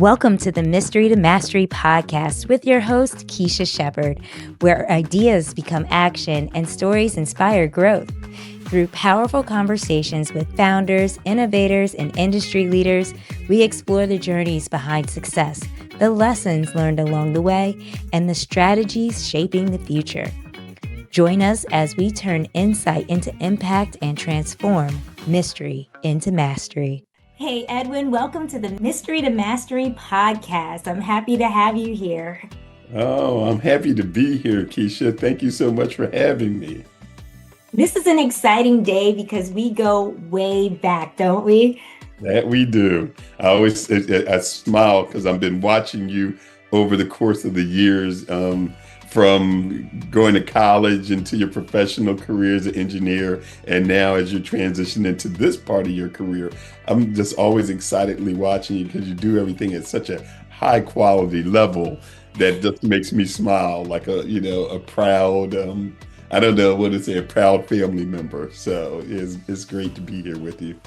Welcome to the Mystery to Mastery podcast with your host, Keisha Shepherd, where ideas become action and stories inspire growth. Through powerful conversations with founders, innovators, and industry leaders, we explore the journeys behind success, the lessons learned along the way, and the strategies shaping the future. Join us as we turn insight into impact and transform mystery into mastery. Hey, Edwin, welcome to the Mystery to Mastery podcast. I'm happy to have you here. Oh, I'm happy to be here, Keisha. Thank you so much for having me. This is an exciting day because we go way back, don't we? That we do. I smile because I've been watching you over the course of the years, from going to college into your professional career as an engineer, and now as you transition into this part of your career. I'm just always excitedly watching you because you do everything at such a high quality level that just makes me smile like a proud, I don't know what to say, a proud family member. So it's great to be here with you.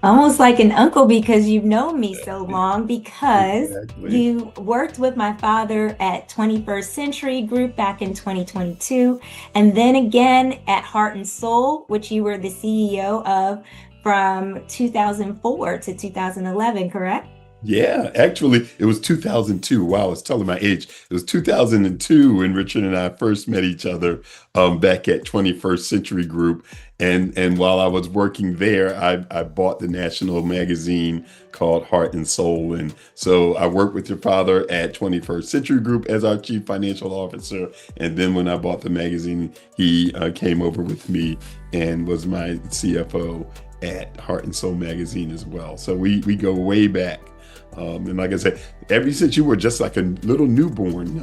Almost like an uncle because you've known me so long, because Exactly. you worked with my father at 21st Century Group back in 2022, and then again at Heart and Soul, which you were the CEO of from 2004 to 2011, correct? Yeah, actually, it was 2002. Wow, I was telling my age. It was 2002 when Richard and I first met each other back at 21st Century Group. And while I was working there, I bought the national magazine called Heart and Soul. And so I worked with your father at 21st Century Group as our chief financial officer. And then when I bought the magazine, he came over with me and was my CFO at Heart and Soul magazine as well. So we go way back. And like I said, ever since you were just like a little newborn,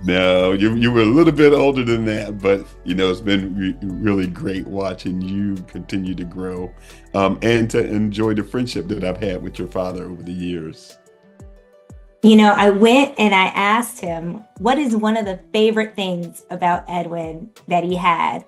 no, you were a little bit older than that, but it's been really great watching you continue to grow, and to enjoy the friendship that I've had with your father over the years. I went and I asked him, what is one of the favorite things about Edwin that he had?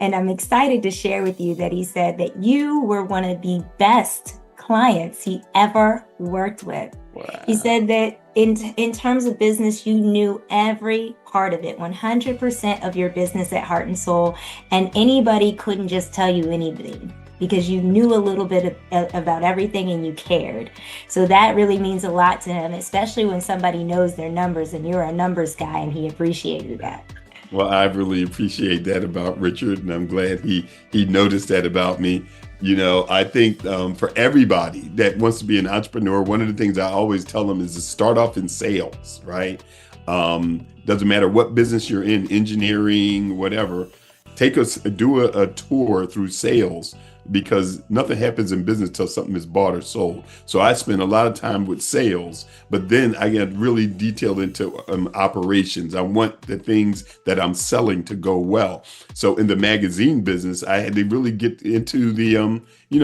And I'm excited to share with you that he said that you were one of the best clients he ever worked with. Wow. He said that in terms of business, you knew every part of it, 100% of your business at Heart and Soul, and anybody couldn't just tell you anything because you knew a little bit about everything and you cared. So that really means a lot to him, especially when somebody knows their numbers, and you're a numbers guy, and he appreciated that. Well, I really appreciate that about Richard, and I'm glad he noticed that about me. I think for everybody that wants to be an entrepreneur, one of the things I always tell them is to start off in sales, right? Doesn't matter what business you're in, engineering, whatever. Do a tour through sales, because nothing happens in business till something is bought or sold. So I spend a lot of time with sales, but then I get really detailed into operations. I want the things that I'm selling to go well. So in the magazine business, I had to really get into the,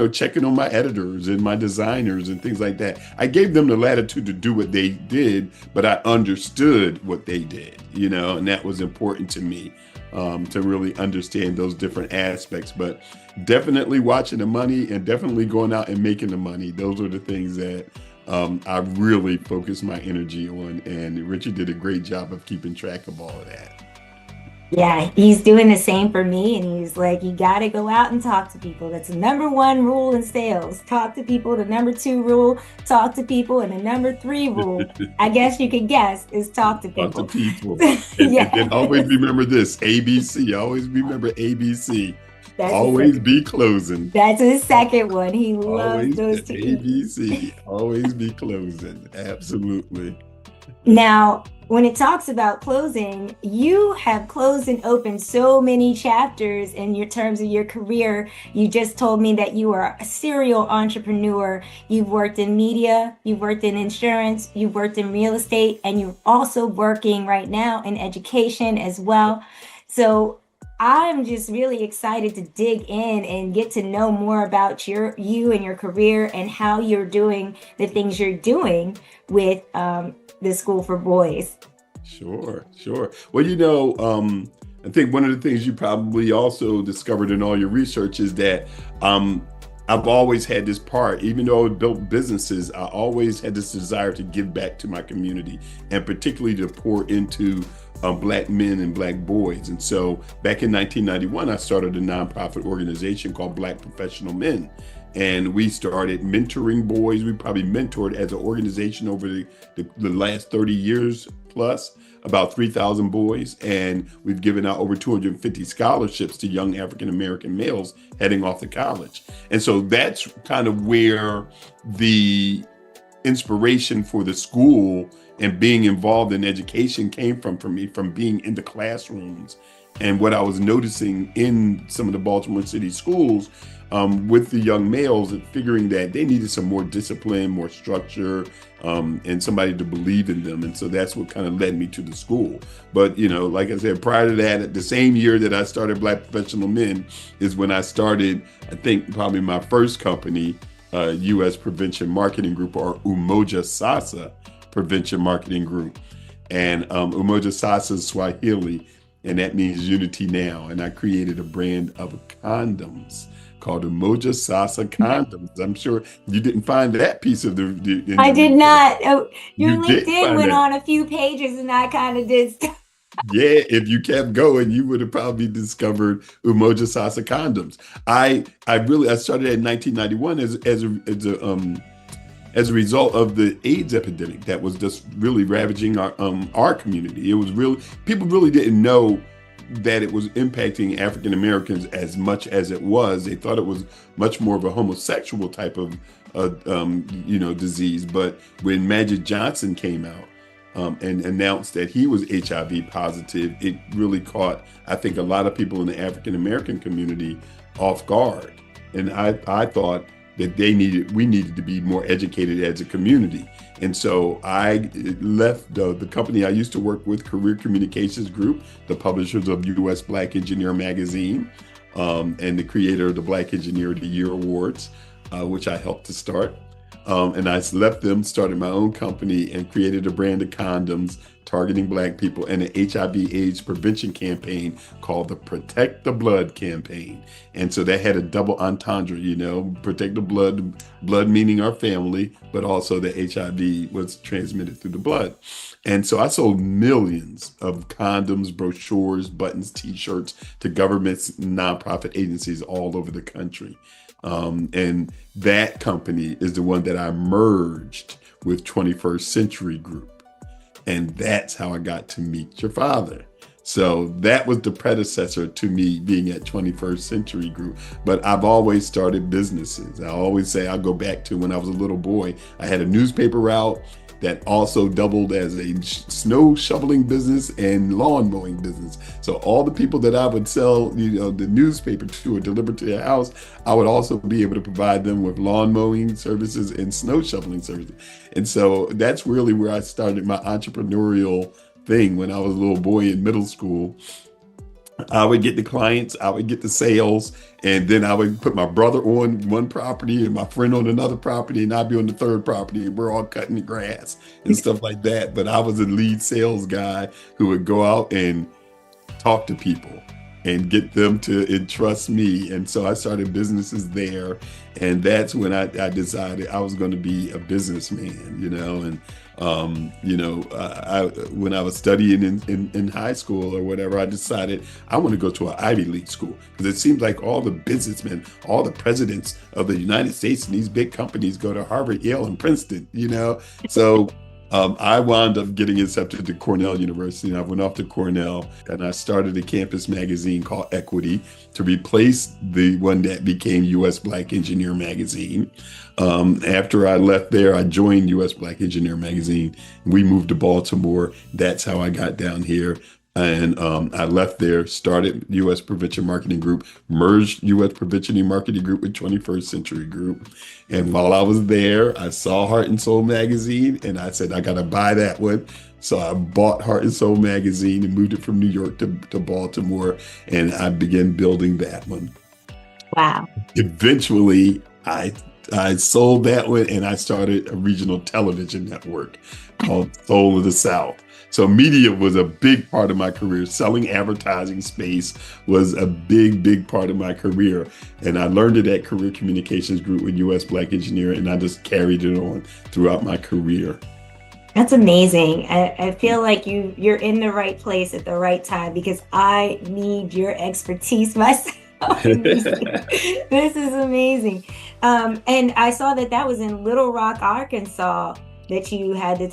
checking on my editors and my designers and things like that. I gave them the latitude to do what they did, but I understood what they did, and that was important to me. To really understand those different aspects, but definitely watching the money and definitely going out and making the money. Those are the things that I really focus my energy on, and Richard did a great job of keeping track of all of that. Yeah, he's doing the same for me, and he's like, you got to go out and talk to people. That's the number one rule in sales. Talk to people. The number 2 rule, talk to people. And the number 3 rule, I guess you could guess, is talk to people. Talk to people. Yeah. And always remember this, ABC. Always remember ABC. That's always be closing. That's his second one. He loves Always those two. ABC. Always be closing. Absolutely. Now, when it talks about closing, you have closed and opened so many chapters in your terms of your career. You just told me that you are a serial entrepreneur. You've worked in media, you've worked in insurance, you've worked in real estate, and you're also working right now in education as well. So I'm just really excited to dig in and get to know more about you and your career and how you're doing the things you're doing with the School for Boys. Sure. Well, I think one of the things you probably also discovered in all your research is that I've always had this part, even though I built businesses, I always had this desire to give back to my community, and particularly to pour into Black men and Black boys. And so back in 1991, I started a nonprofit organization called Black Professional Men. And we started mentoring boys. We probably mentored as an organization over the last 30 years plus, about 3,000 boys. And we've given out over 250 scholarships to young African-American males heading off to college. And so that's kind of where the inspiration for the school and being involved in education came from me, from being in the classrooms and what I was noticing in some of the Baltimore City schools with the young males, and figuring that they needed some more discipline, more structure, and somebody to believe in them. And so that's what kind of led me to the school. But, like I said, prior to that, the same year that I started Black Professional Men is when I started, I think probably my first company, U.S. Prevention Marketing Group, or Umoja Sasa Prevention Marketing Group. And Umoja Sasa is Swahili, and that means unity now. And I created a brand of condoms called Umoja Sasa Condoms. I'm sure you didn't find that piece of the I did not. Oh, your You did LinkedIn find went that. on a few pages and I kind of did stuff. Yeah, if you kept going, you would have probably discovered Umoja Sasa Condoms. I started in 1991 as a result of the AIDS epidemic that was just really ravaging our community. It was really, people really didn't know that it was impacting African Americans as much as it was. They thought it was much more of a homosexual type of disease. But when Magic Johnson came out and announced that he was HIV positive, it really caught, I think, a lot of people in the African American community off guard. And I thought that we needed to be more educated as a community. And so I left the company I used to work with, Career Communications Group, the publishers of U.S. Black Engineer Magazine, and the creator of the Black Engineer of the Year Awards, which I helped to start. And I left them, started my own company, and created a brand of condoms targeting Black people, and an HIV/AIDS prevention campaign called the Protect the Blood campaign. And so that had a double entendre, protect the blood meaning our family, but also that HIV was transmitted through the blood. And so I sold millions of condoms, brochures, buttons, t-shirts to governments, nonprofit agencies all over the country. And that company is the one that I merged with 21st Century Group. And that's how I got to meet your father. So that was the predecessor to me being at 21st Century Group. But I've always started businesses. I always say I go back to when I was a little boy. I had a newspaper route that also doubled as a snow shoveling business and lawn mowing business. So all the people that I would sell, the newspaper to or deliver to their house, I would also be able to provide them with lawn mowing services and snow shoveling services. And so that's really where I started my entrepreneurial thing when I was a little boy in middle school. I would get the clients, I would get the sales, and then I would put my brother on one property and my friend on another property, and I'd be on the third property, and we're all cutting the grass and stuff like that. But I was a lead sales guy who would go out and talk to people and get them to entrust me. And so I started businesses there. And that's when I decided I was going to be a businessman, and when I was studying in high school or whatever, I decided I want to go to an Ivy League school, because it seems like all the businessmen, all the presidents of the United States and these big companies go to Harvard, Yale, and Princeton, So I wound up getting accepted to Cornell University, and I went off to Cornell, and I started a campus magazine called Equity to replace the one that became U.S. Black Engineer Magazine. After I left there, I joined U.S. Black Engineer Magazine. We moved to Baltimore. That's how I got down here. And I left there, started U.S. Prevention Marketing Group, merged U.S. Prevention and Marketing Group with 21st Century Group. And while I was there, I saw Heart and Soul magazine, and I said, I got to buy that one. So I bought Heart and Soul magazine and moved it from New York to Baltimore, and I began building that one. Wow. Eventually, I I sold that one and I started a regional television network called Soul of the South. So media was a big part of my career. Selling advertising space was a big part of my career. And I learned it at Career Communications Group with US Black Engineer, and I just carried it on throughout my career. That's amazing. I feel like you're in the right place at the right time because I need your expertise myself. This is amazing. And I saw that was in Little Rock, Arkansas, that you had the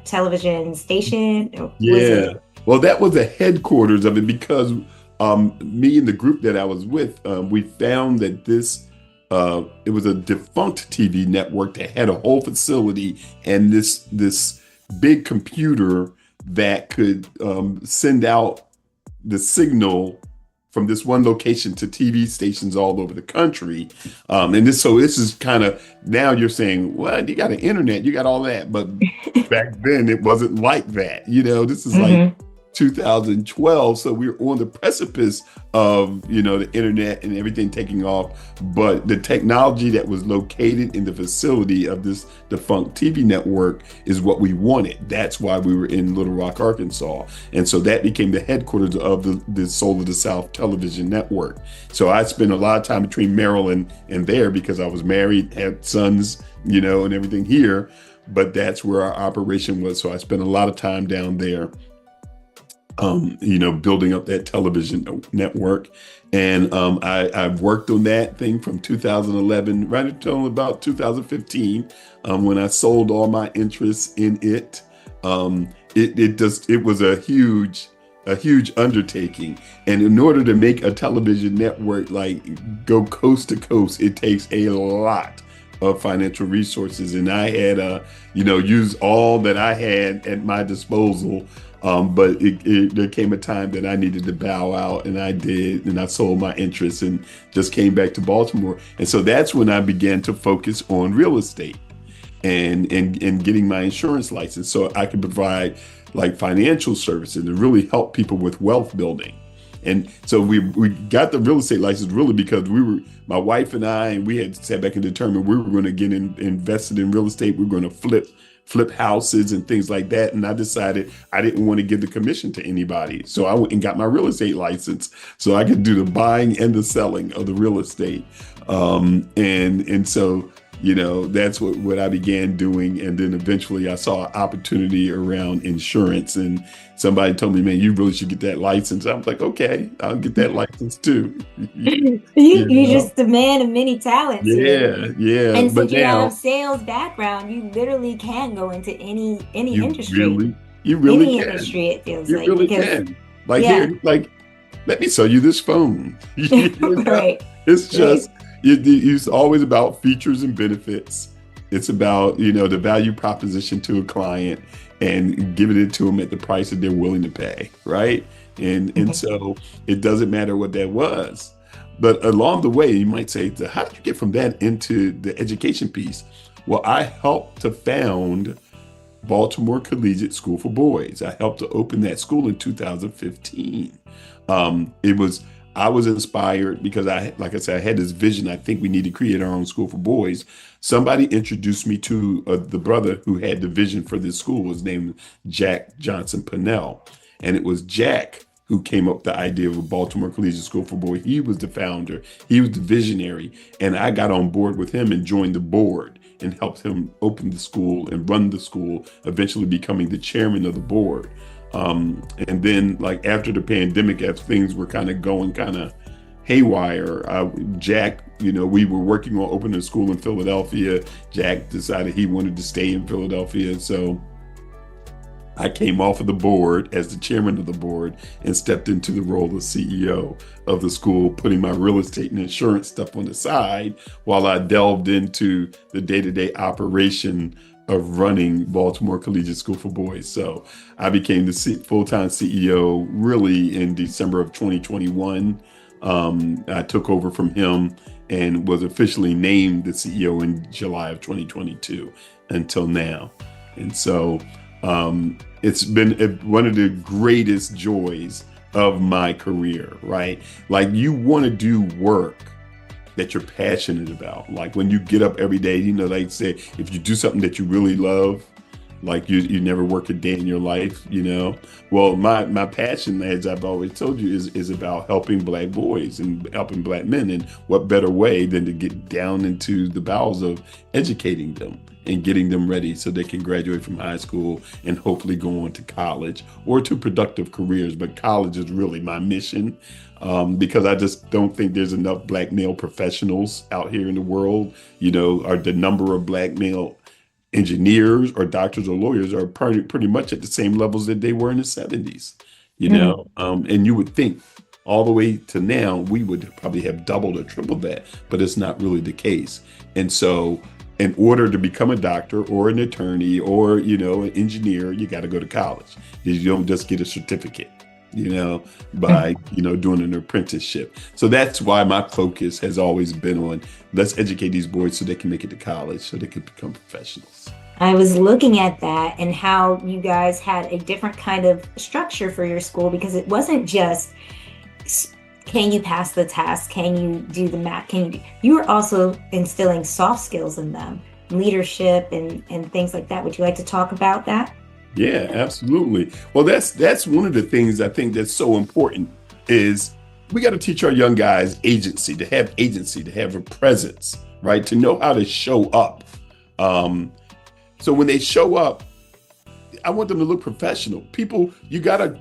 television station. Yeah. Well, that was the headquarters of it because me and the group that I was with, we found that it was a defunct TV network that had a whole facility and this big computer that could send out the signal from this one location to TV stations all over the country. So this is kind of, now you're saying, well, you got an internet, you got all that. But back then it wasn't like that. This is like 2012. So we were on the precipice of, the internet and everything taking off. But the technology that was located in the facility of this defunct TV network is what we wanted. That's why we were in Little Rock, Arkansas. And so that became the headquarters of the Soul of the South television network. So I spent a lot of time between Maryland and there because I was married, had sons, and everything here. But that's where our operation was. So I spent a lot of time down there, building up that television network. And I worked on that thing from 2011 right until about 2015 when I sold all my interests in it. It was a huge undertaking. And in order to make a television network go coast to coast, it takes a lot of financial resources. And I had, used all that I had at my disposal. But there came a time that I needed to bow out, and I did, and I sold my interests and just came back to Baltimore. And so that's when I began to focus on real estate and getting my insurance license so I could provide financial services and really help people with wealth building. And so we got the real estate license really because my wife and I, and we had sat back and determined we were going to get invested in real estate. We were going to flip houses and things like that. And I decided I didn't want to give the commission to anybody. So I went and got my real estate license so I could do the buying and the selling of the real estate. And so, that's what I began doing. And then eventually I saw an opportunity around insurance, and somebody told me, man, you really should get that license. I was like, okay, I'll get that license too. You're just a man of many talents. Yeah. And since you have sales background, you literally can go into any industry. You really can. Industry, it feels you like. You really can. Here, let me sell you this phone. Right. It's just, it's always about features and benefits. It's about, the value proposition to a client and giving it to them at the price that they're willing to pay, right? And so it doesn't matter what that was. But along the way, you might say, so how did you get from that into the education piece? Well, I helped to found Baltimore Collegiate School for Boys. I helped to open that school in 2015. I was inspired because like I said, I had this vision. I think we need to create our own school for boys. Somebody introduced me to the brother who had the vision for this school. His name was Jack Johnson Pennell. And it was Jack who came up with the idea of a Baltimore Collegiate School for Boys. He was the founder. He was the visionary. And I got on board with him and joined the board and helped him open the school and run the school, eventually becoming the chairman of the board. And then after the pandemic, as things were kind of haywire, Jack, we were working on opening a school in Philadelphia. Jack decided he wanted to stay in Philadelphia. So I came off of the board as the chairman of the board and stepped into the role of CEO of the school, putting my real estate and insurance stuff on the side while I delved into the day-to-day operation of running Baltimore Collegiate School for Boys. So I became the full-time CEO really in December of 2021. I took over from him and was officially named the CEO in July of 2022 until now. And so it's been one of the greatest joys of my career, right? You want to do work that you're passionate about. Like when you get up every day, like say, if you do something that you really love, like you never work a day in your life, Well, my passion, as I've always told you, is about helping Black boys and helping Black men. And what better way than to get down into the bowels of educating them and getting them ready so they can graduate from high school and hopefully go on to college or to productive careers. But college is really my mission, because I just don't think there's enough Black male professionals out here in the world. Are the number of Black male engineers or doctors or lawyers are pretty much at the same levels that they were in the 70s, and you would think all the way to now, we would probably have doubled or tripled that, but it's not really the case. And so in order to become a doctor or an attorney or, an engineer, you got to go to college. You don't just get a certificate, by, doing an apprenticeship. So that's why my focus has always been on let's educate these boys so they can make it to college, so they can become professionals. I was looking at that and how you guys had a different kind of structure for your school, because it wasn't just, can you pass the test? Can you do the math? You were also instilling soft skills in them, leadership and things like that. Would you like to talk about that? Yeah, absolutely. Well, that's one of the things I think that's so important is we got to teach our young guys agency, to have a presence, right? To know how to show up. So when they show up, I want them to look professional. People, you got to,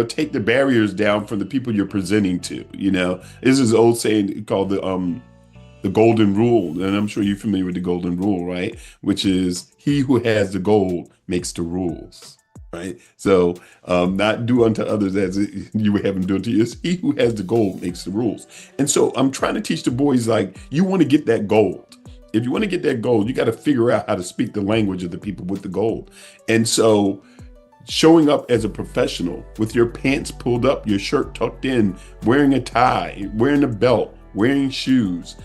take the barriers down from the people you're presenting to. This is an old saying called the golden rule. And I'm sure you're familiar with the golden rule, right? Which is he who has the gold makes the rules, right? So not do unto others as you would have them do unto you. It's he who has the gold makes the rules. And so I'm trying to teach the boys, like, you want to get that gold. If you want to get that gold, you got to figure out how to speak the language of the people with the gold. And so showing up as a professional with your pants pulled up, your shirt tucked in, wearing a tie, wearing a belt, wearing shoes,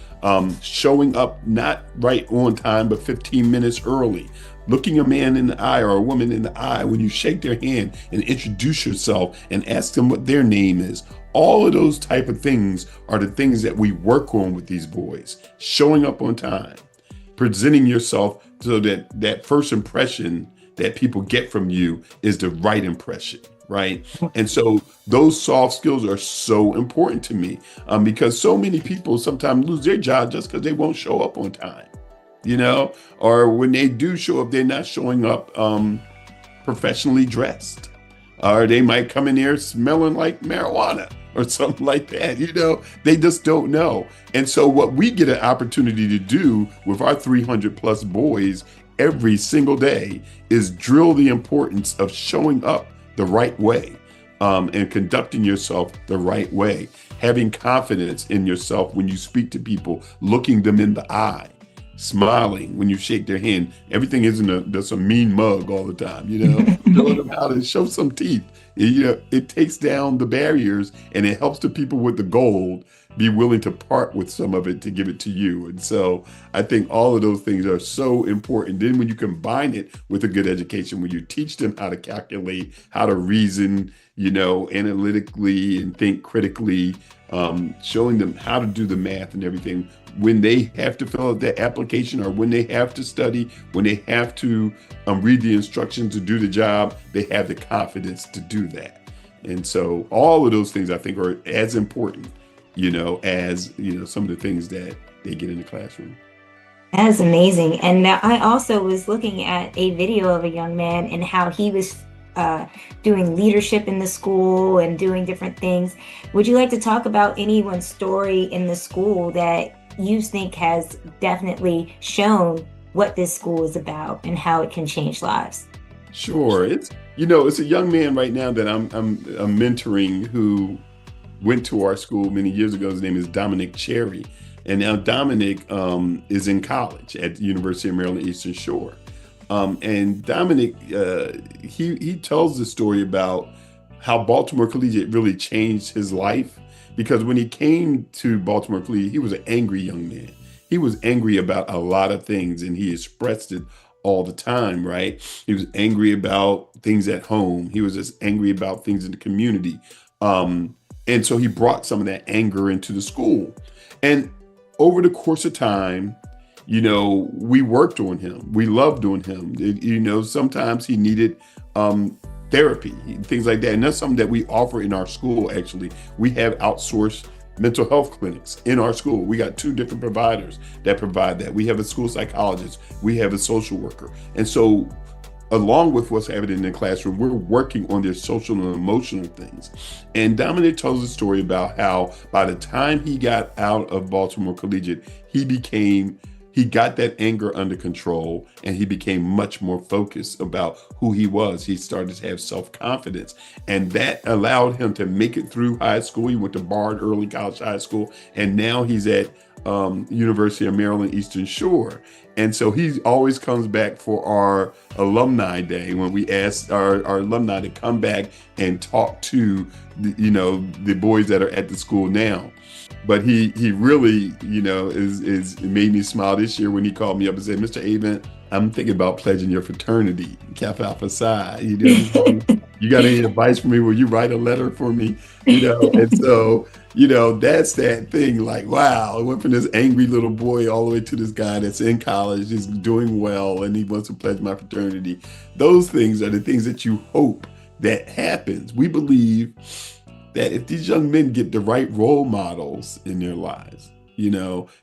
showing up not right on time, but 15 minutes early, looking a man in the eye or a woman in the eye when you shake their hand and introduce yourself and ask them what their name is. All of those type of things are the things that we work on with these boys. Showing up on time, presenting yourself so that that first impression that people get from you is the right impression, right? And so those soft skills are so important to me, because so many people sometimes lose their job just because they won't show up on time, or when they do show up, they're not showing up professionally dressed, or they might come in there smelling like marijuana or something like that. They just don't know. And so what we get an opportunity to do with our 300 plus boys every single day is drill the importance of showing up the right way, and conducting yourself the right way, having confidence in yourself when you speak to people, looking them in the eye, smiling when you shake their hand. Everything isn't just a mean mug all the time, showing them how to show some teeth. It takes down the barriers and it helps the people with the gold be willing to part with some of it to give it to you. And so I think all of those things are so important. Then when you combine it with a good education, when you teach them how to calculate, how to reason, analytically and think critically, showing them how to do the math and everything, when they have to fill out their application or when they have to study, when they have to read the instructions to do the job, they have the confidence to do that. And so all of those things I think are as important, as, some of the things that they get in the classroom. That is amazing. And now I also was looking at a video of a young man and how he was doing leadership in the school and doing different things. Would you like to talk about anyone's story in the school that you think has definitely shown what this school is about and how it can change lives? Sure. It's a young man right now that I'm mentoring who went to our school many years ago. His name is Dominic Cherry. And now Dominic is in college at the University of Maryland, Eastern Shore. And Dominic, he tells the story about how Baltimore Collegiate really changed his life. Because when he came to Baltimore Collegiate, he was an angry young man. He was angry about a lot of things and he expressed it all the time, right? He was angry about things at home. He was just angry about things in the community. And so he brought some of that anger into the school. And over the course of time, we worked on him. We loved on him. Sometimes he needed therapy, things like that. And that's something that we offer in our school, actually. We have outsourced mental health clinics in our school. We got 2 different providers that provide that. We have a school psychologist. We have a social worker. And so along with what's happening in the classroom, we're working on their social and emotional things. And Dominic tells a story about how by the time he got out of Baltimore Collegiate, he got that anger under control, and he became much more focused about who he was. He started to have self-confidence, and that allowed him to make it through high school. He went to Bard Early College High School, and now he's at University of Maryland Eastern Shore. And so he always comes back for our alumni day, when we ask our alumni to come back and talk to the boys that are at the school now. But he really, is made me smile this year when he called me up and said, "Mr. Avent, I'm thinking about pledging your fraternity, Kappa Alpha Psi. You got any advice for me? Will you write a letter for me?" And so, that's that thing. Like, wow, I went from this angry little boy all the way to this guy that's in college, is doing well, and he wants to pledge my fraternity. Those things are the things that you hope that happens. We believe that if these young men get the right role models in their lives,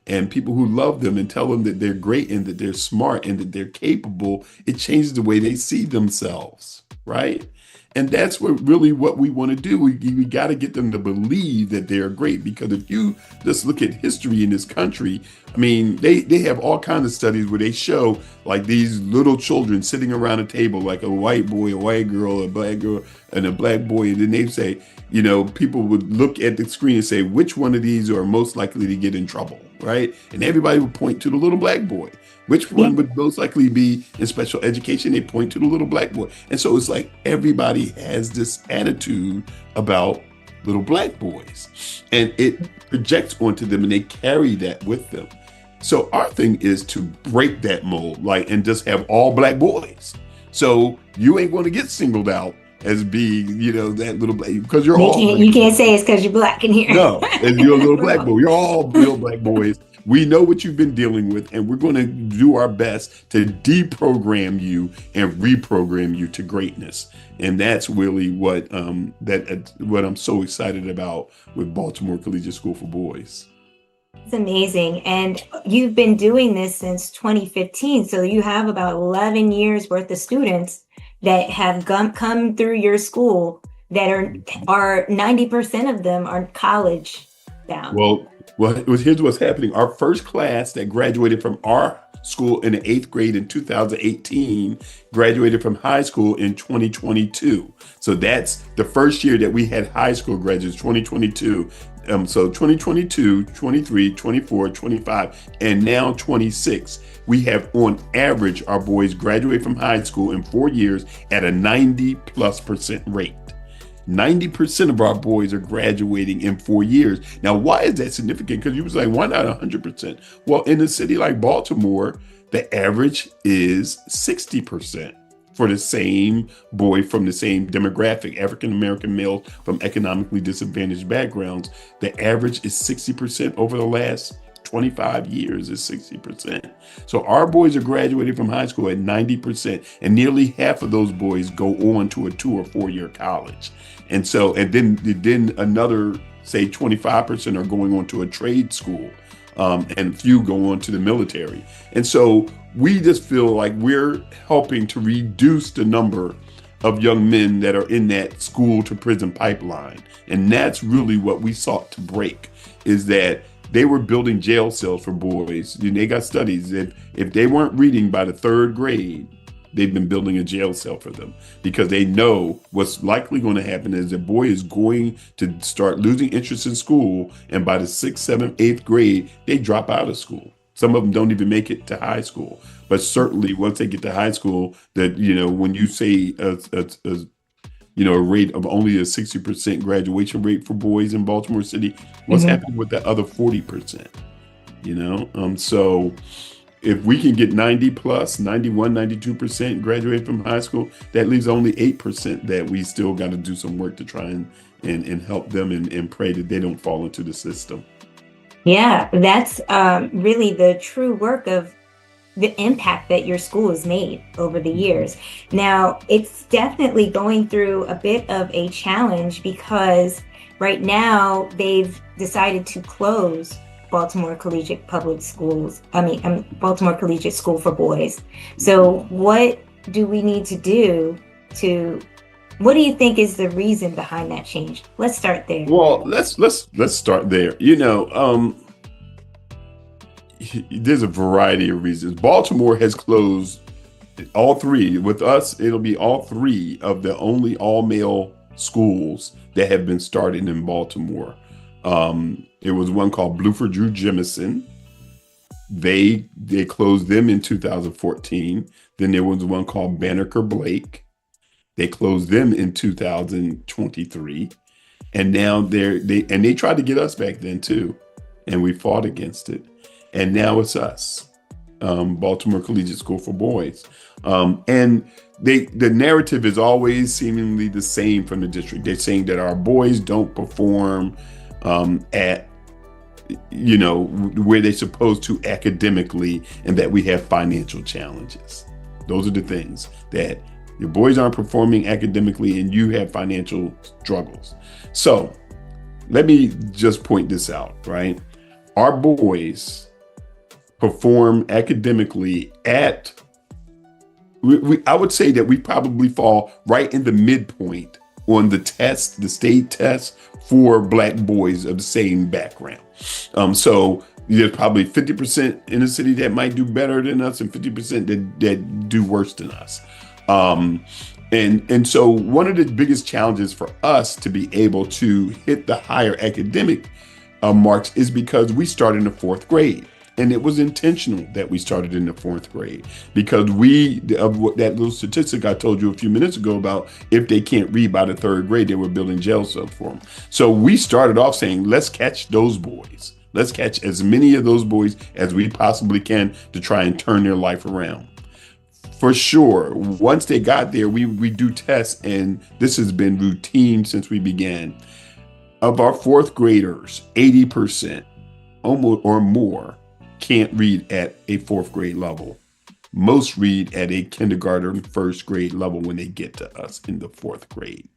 and people who love them and tell them that they're great and that they're smart and that they're capable, it changes the way they see themselves, right? And that's what we want to do. We got to get them to believe that they're great, because if you just look at history in this country, I mean, they have all kinds of studies where they show like these little children sitting around a table, like a white boy, a white girl, a black girl, and a black boy. And then they say, people would look at the screen and say, which one of these are most likely to get in trouble, right? And everybody would point to the little black boy. Which one would most likely be in special education? They point to the little black boy. And so it's like everybody has this attitude about little black boys, and it projects onto them, and they carry that with them. So our thing is to break that mold, and just have all black boys. So you ain't going to get singled out as being, that little black, because you're all. You can't say it's because you're black in here. No, and you're a little black boy. You're all little black boys. We know what you've been dealing with, and we're going to do our best to deprogram you and reprogram you to greatness. And that's really what I'm so excited about with Baltimore Collegiate School for Boys. It's amazing. And you've been doing this since 2015. So you have about 11 years worth of students that have come through your school that are 90% of them are college bound. Well, here's what's happening. Our first class that graduated from our school in the 8th grade in 2018 graduated from high school in 2022. So that's the first year that we had high school graduates, 2022. So 2022, 23, 24, 25, and now 26. We have on average, our boys graduate from high school in 4 years at a 90+% rate. 90% of our boys are graduating in 4 years. Now, why is that significant? Because you was like, why not 100%? Well, in a city like Baltimore, the average is 60% for the same boy from the same demographic, African-American male from economically disadvantaged backgrounds. The average is 60% over the last 25 years is 60%. So our boys are graduating from high school at 90%, and nearly half of those boys go on to a 2 or 4 year college. And then another, say 25% are going on to a trade school, and few go on to the military. And so we just feel like we're helping to reduce the number of young men that are in that school to prison pipeline. And that's really what we sought to break, is that they were building jail cells for boys. They got studies that if they weren't reading by the 3rd grade, they've been building a jail cell for them, because they know what's likely going to happen is the boy is going to start losing interest in school. And by the 6th, 7th, 8th grade, they drop out of school. Some of them don't even make it to high school. But certainly once they get to high school, that, when you say a rate of only a 60% graduation rate for boys in Baltimore City, what's happening with that other 40%? So if we can get 90 plus, 91, 92% graduate from high school, that leaves only 8% that we still got to do some work to try and help them and pray that they don't fall into the system. Yeah, that's really the true work of the impact that your school has made over the Mhm. years. Now, it's definitely going through a bit of a challenge because right now they've decided to close Baltimore Collegiate Public Schools. Baltimore Collegiate School for Boys. So, what do we need to do to, what do you think is the reason behind that change? Let's start there. Well, let's start there. There's a variety of reasons. Baltimore has closed all three. With us, it'll be all three of the only all male schools that have been started in Baltimore. It was one called Bluford Drew Jemison. They closed them in 2014. Then there was one called Banneker Blake. They closed them in 2023. And now they tried to get us back then too, and we fought against it. And now it's us, Baltimore Collegiate School for Boys. And the narrative is always seemingly the same from the district. They're saying that our boys don't perform at where they're supposed to academically, and that we have financial challenges. Those are the things, that your boys aren't performing academically and you have financial struggles. So let me just point this out, right? Our boys perform academically at, I would say that we probably fall right in the midpoint on the test, the state test for Black boys of the same background. So there's probably 50% in the city that might do better than us and 50% that do worse than us. And so one of the biggest challenges for us to be able to hit the higher academic marks is because we started in the fourth grade. And it was intentional that we started in the fourth grade, because that little statistic I told you a few minutes ago about, if they can't read by the third grade, they were building jail cells for them. So we started off saying, let's catch those boys. Let's catch as many of those boys as we possibly can to try and turn their life around. For sure, once they got there, we do tests, and this has been routine since we began. Of our fourth graders, 80% almost or more can't read at a fourth grade level. Most read at a kindergarten, first grade level when they get to us in the fourth grade.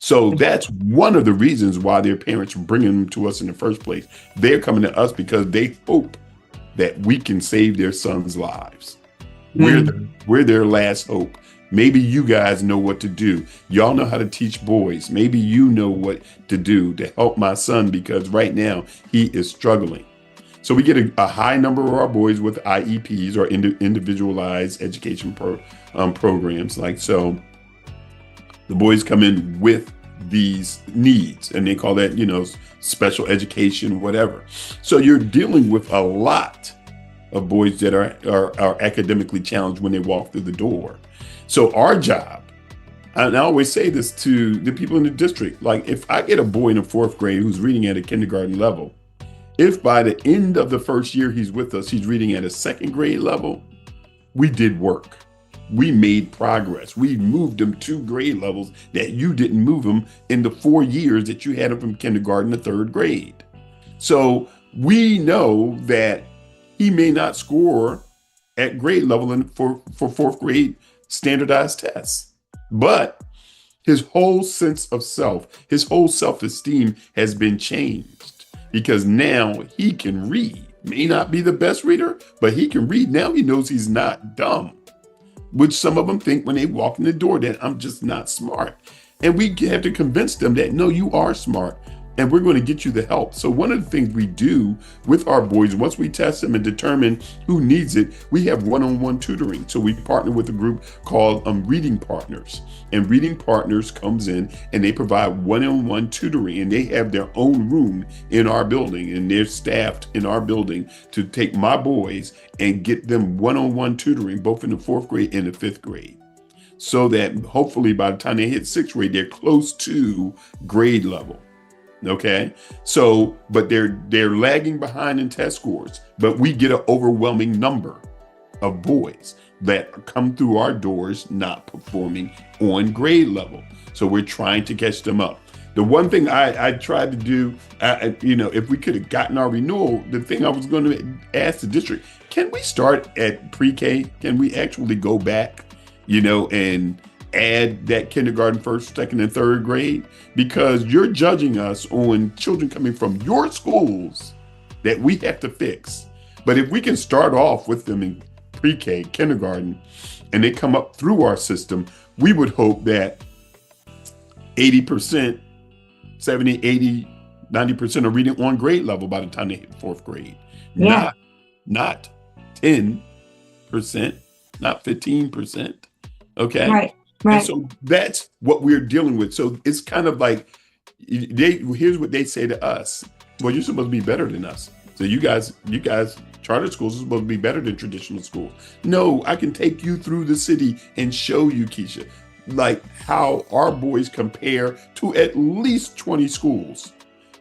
So that's one of the reasons why their parents are bringing them to us in the first place. They're coming to us because they hope that we can save their sons' lives. We're their last hope. Maybe you guys know what to do. Y'all know how to teach boys. Maybe you know what to do to help my son, because right now he is struggling. So we get a high number of our boys with IEPs, or individualized education programs. Like, so the boys come in with these needs, and they call that, special education, whatever. So you're dealing with a lot of boys that are academically challenged when they walk through the door. So our job, and I always say this to the people in the district, like, if I get a boy in the fourth grade who's reading at a kindergarten level, if by the end of the first year he's with us, he's reading at a second grade level, we did work. We made progress. We moved him 2 grade levels that you didn't move him in the 4 years that you had him from kindergarten to third grade. So we know that he may not score at grade level for fourth grade standardized tests, but his whole sense of self, his whole self-esteem has been changed, because now he can read. May not be the best reader, but he can read. Now he knows he's not dumb, which some of them think when they walk in the door, that I'm just not smart. And we have to convince them that, no, you are smart, and we're going to get you the help. So one of the things we do with our boys, once we test them and determine who needs it, we have one-on-one tutoring. So we partner with a group called Reading Partners. And Reading Partners comes in and they provide one-on-one tutoring, and they have their own room in our building, and they're staffed in our building to take my boys and get them one-on-one tutoring, both in the fourth grade and the fifth grade, so that hopefully by the time they hit sixth grade, they're close to grade level. Okay. So, but they're lagging behind in test scores, but we get an overwhelming number of boys that come through our doors not performing on grade level. So we're trying to catch them up. The one thing I tried to do, if we could have gotten our renewal, the thing I was going to ask the district, can we start at pre-K? Can we actually go back, and add that kindergarten, first, second, and third grade? Because you're judging us on children coming from your schools that we have to fix. But if we can start off with them in pre-K, kindergarten, and they come up through our system, we would hope that 80%, 70, 80, 90% are reading on grade level by the time they hit fourth grade. Yeah. Not 10%, not 15%. Okay. Right. And so that's what we're dealing with. So it's kind of like, here's what they say to us. Well, you're supposed to be better than us. So you guys, charter schools are supposed to be better than traditional schools. No, I can take you through the city and show you, Keisha, like how our boys compare to at least 20 schools.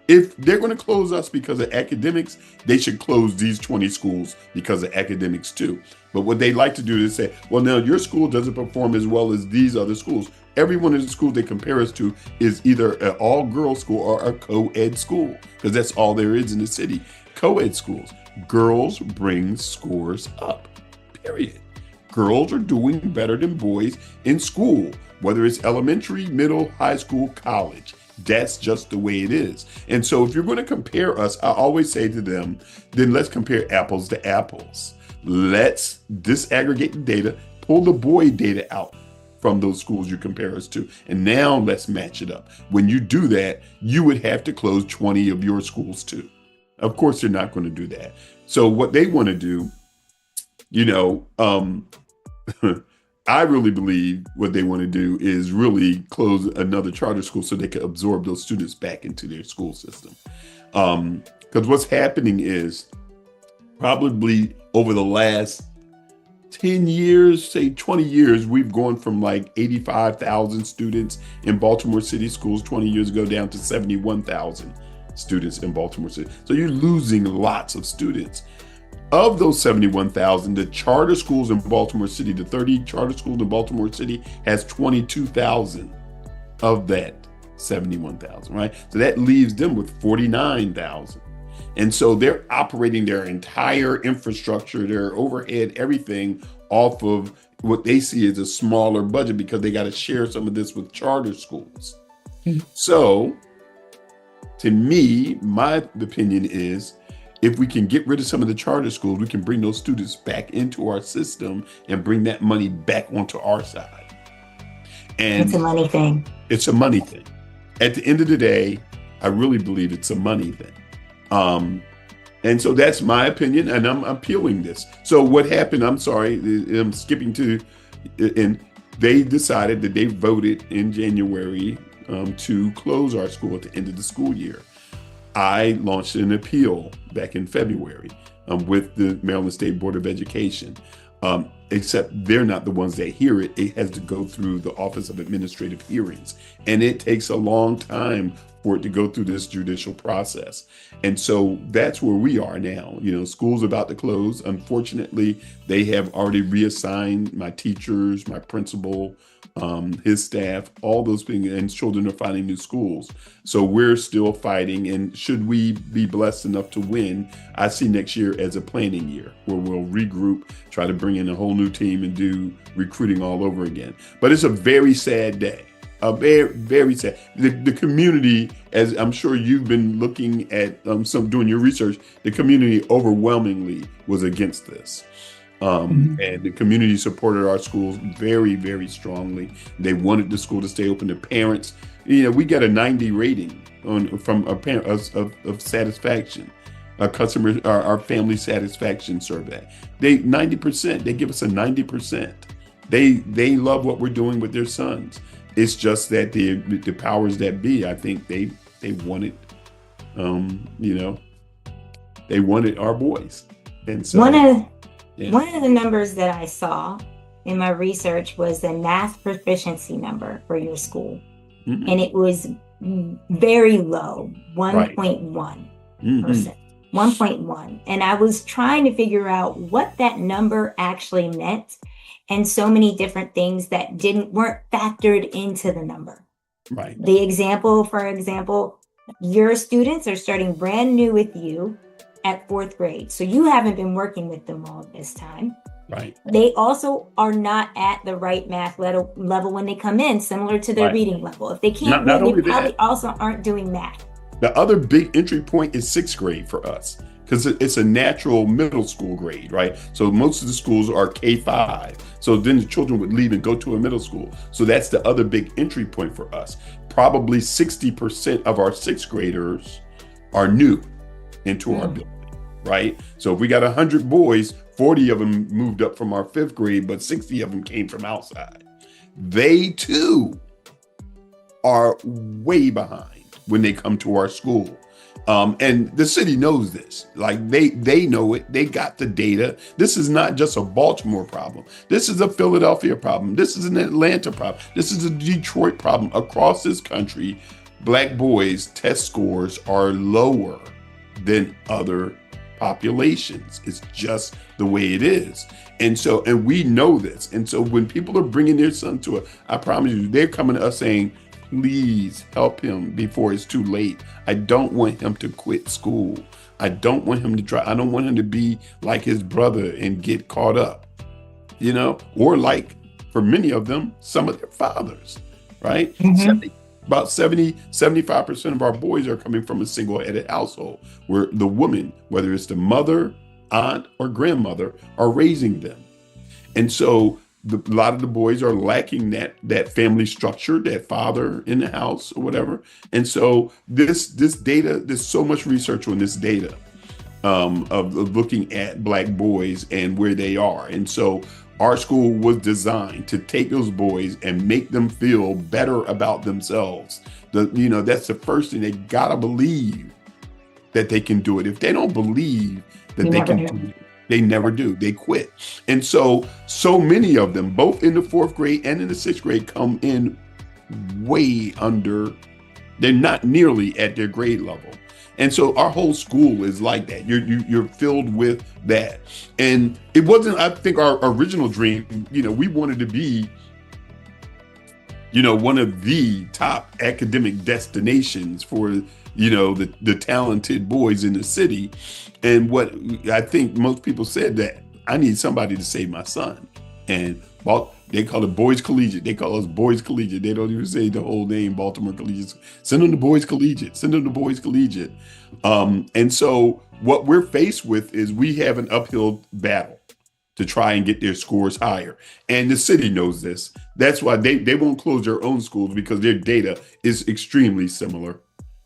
If they're going to close us because of academics, they should close these 20 schools because of academics too. But what they like to do is say, well, now your school doesn't perform as well as these other schools. Every one of the schools they compare us to is either an all-girls school or a co-ed school, because that's all there is in the city. Co-ed schools, girls bring scores up, period. Girls are doing better than boys in school, whether it's elementary, middle, high school, college. That's just the way it is. And so if you're going to compare us, I always say to them, then let's compare apples to apples. Let's disaggregate the data, pull the boy data out from those schools you compare us to, and now let's match it up. When you do that, you would have to close 20 of your schools too. Of course, they're not going to do that. So what they want to do, I really believe what they want to do is really close another charter school so they can absorb those students back into their school system. Because what's happening is probably over the last 10 years, say 20 years, we've gone from like 85,000 students in Baltimore City schools 20 years ago down to 71,000 students in Baltimore City. So you're losing lots of students. Of those 71,000, the charter schools in Baltimore City, the 30 charter schools in Baltimore City has 22,000 of that 71,000, right? So that leaves them with 49,000. And so they're operating their entire infrastructure, their overhead, everything off of what they see as a smaller budget because they got to share some of this with charter schools. So to me, my opinion is, if we can get rid of some of the charter schools, we can bring those students back into our system and bring that money back onto our side. And it's a money thing. It's a money thing. At the end of the day, I really believe it's a money thing. And so that's my opinion, and I'm appealing this. So what happened, I'm sorry, I'm skipping to, and they decided that they voted in January to close our school at the end of the school year. I launched an appeal back in February with the Maryland State Board of Education, except they're not the ones that hear it. It has to go through the Office of Administrative Hearings, and it takes a long time for it to go through this judicial process. And so that's where we are now. School's about to close. Unfortunately, they have already reassigned my teachers, my principal, his staff, all those things, and children are finding new schools. So we're still fighting. And should we be blessed enough to win, I see next year as a planning year where we'll regroup, try to bring in a whole new team and do recruiting all over again. But it's a very sad day. Very, very sad. The community, as I'm sure you've been looking at doing your research, the community overwhelmingly was against this. And the community supported our schools very, very strongly. They wanted the school to stay open. The parents, we got a 90 rating from a parent of satisfaction. Our family satisfaction survey. 90%. They give us a 90%. They love what we're doing with their sons. It's just that the powers that be, I think they wanted, they wanted our boys. And so one of the numbers that I saw in my research was the math proficiency number for your school. Mm-hmm. And it was very low, 1.1%. Mm-hmm. 1.1. And I was trying to figure out what that number actually meant, and so many different things that weren't factored into the number. Right. The example, for example, your students are starting brand new with you at fourth grade. So you haven't been working with them all this time. Right. They also are not at the right math level when they come in, similar to their Right. reading level. If they can't Not read, they only probably that, also aren't doing math. the other big entry point is sixth grade for us because it's a natural middle school grade, right? So most of the schools are K-5. So then the children would leave and go to a middle school. So that's the other big entry point for us. Probably 60% of our sixth graders are new into our building, right? So if we got 100 boys, 40 of them moved up from our fifth grade, but 60 of them came from outside. They too are way behind when they come to our school. And the city knows this. Like they know it. They got the data. This is not just a Baltimore problem. This is a Philadelphia problem. This is an Atlanta problem. This is a Detroit problem. Across this country, Black boys' test scores are lower than other populations. It's just the way it is. And we know this. And so when people are bringing their son to it, I promise you, they're coming to us saying, please help him before it's too late. I don't want him to quit school. I don't want him to try. I don't want him to be like his brother and get caught up, or like for many of them, some of their fathers, right? Mm-hmm. About 75% of our boys are coming from a single-headed household where the woman, whether it's the mother, aunt, or grandmother, are raising them. And so a lot of the boys are lacking that family structure, that father in the house or whatever. And so this data, there's so much research on this data of looking at Black boys and where they are. And so our school was designed to take those boys and make them feel better about themselves. That's the first thing. They gotta believe that they can do it. If they don't believe that they can do it, they never do. They quit. And so many of them, both in the fourth grade and in the sixth grade, come in way under. They're not nearly at their grade level. And so our whole school is like that. You're filled with that. And it wasn't, I think, our original dream. We wanted to be, one of the top academic destinations for, the talented boys in the city. And what I think most people said that I need somebody to save my son. And they call it Boys Collegiate. They call us Boys Collegiate. They don't even say the whole name, Baltimore Collegiate. Send them to Boys Collegiate. Send them to Boys Collegiate. And so what we're faced with is we have an uphill battle to try and get their scores higher. And the city knows this. That's why they won't close their own schools, because their data is extremely similar.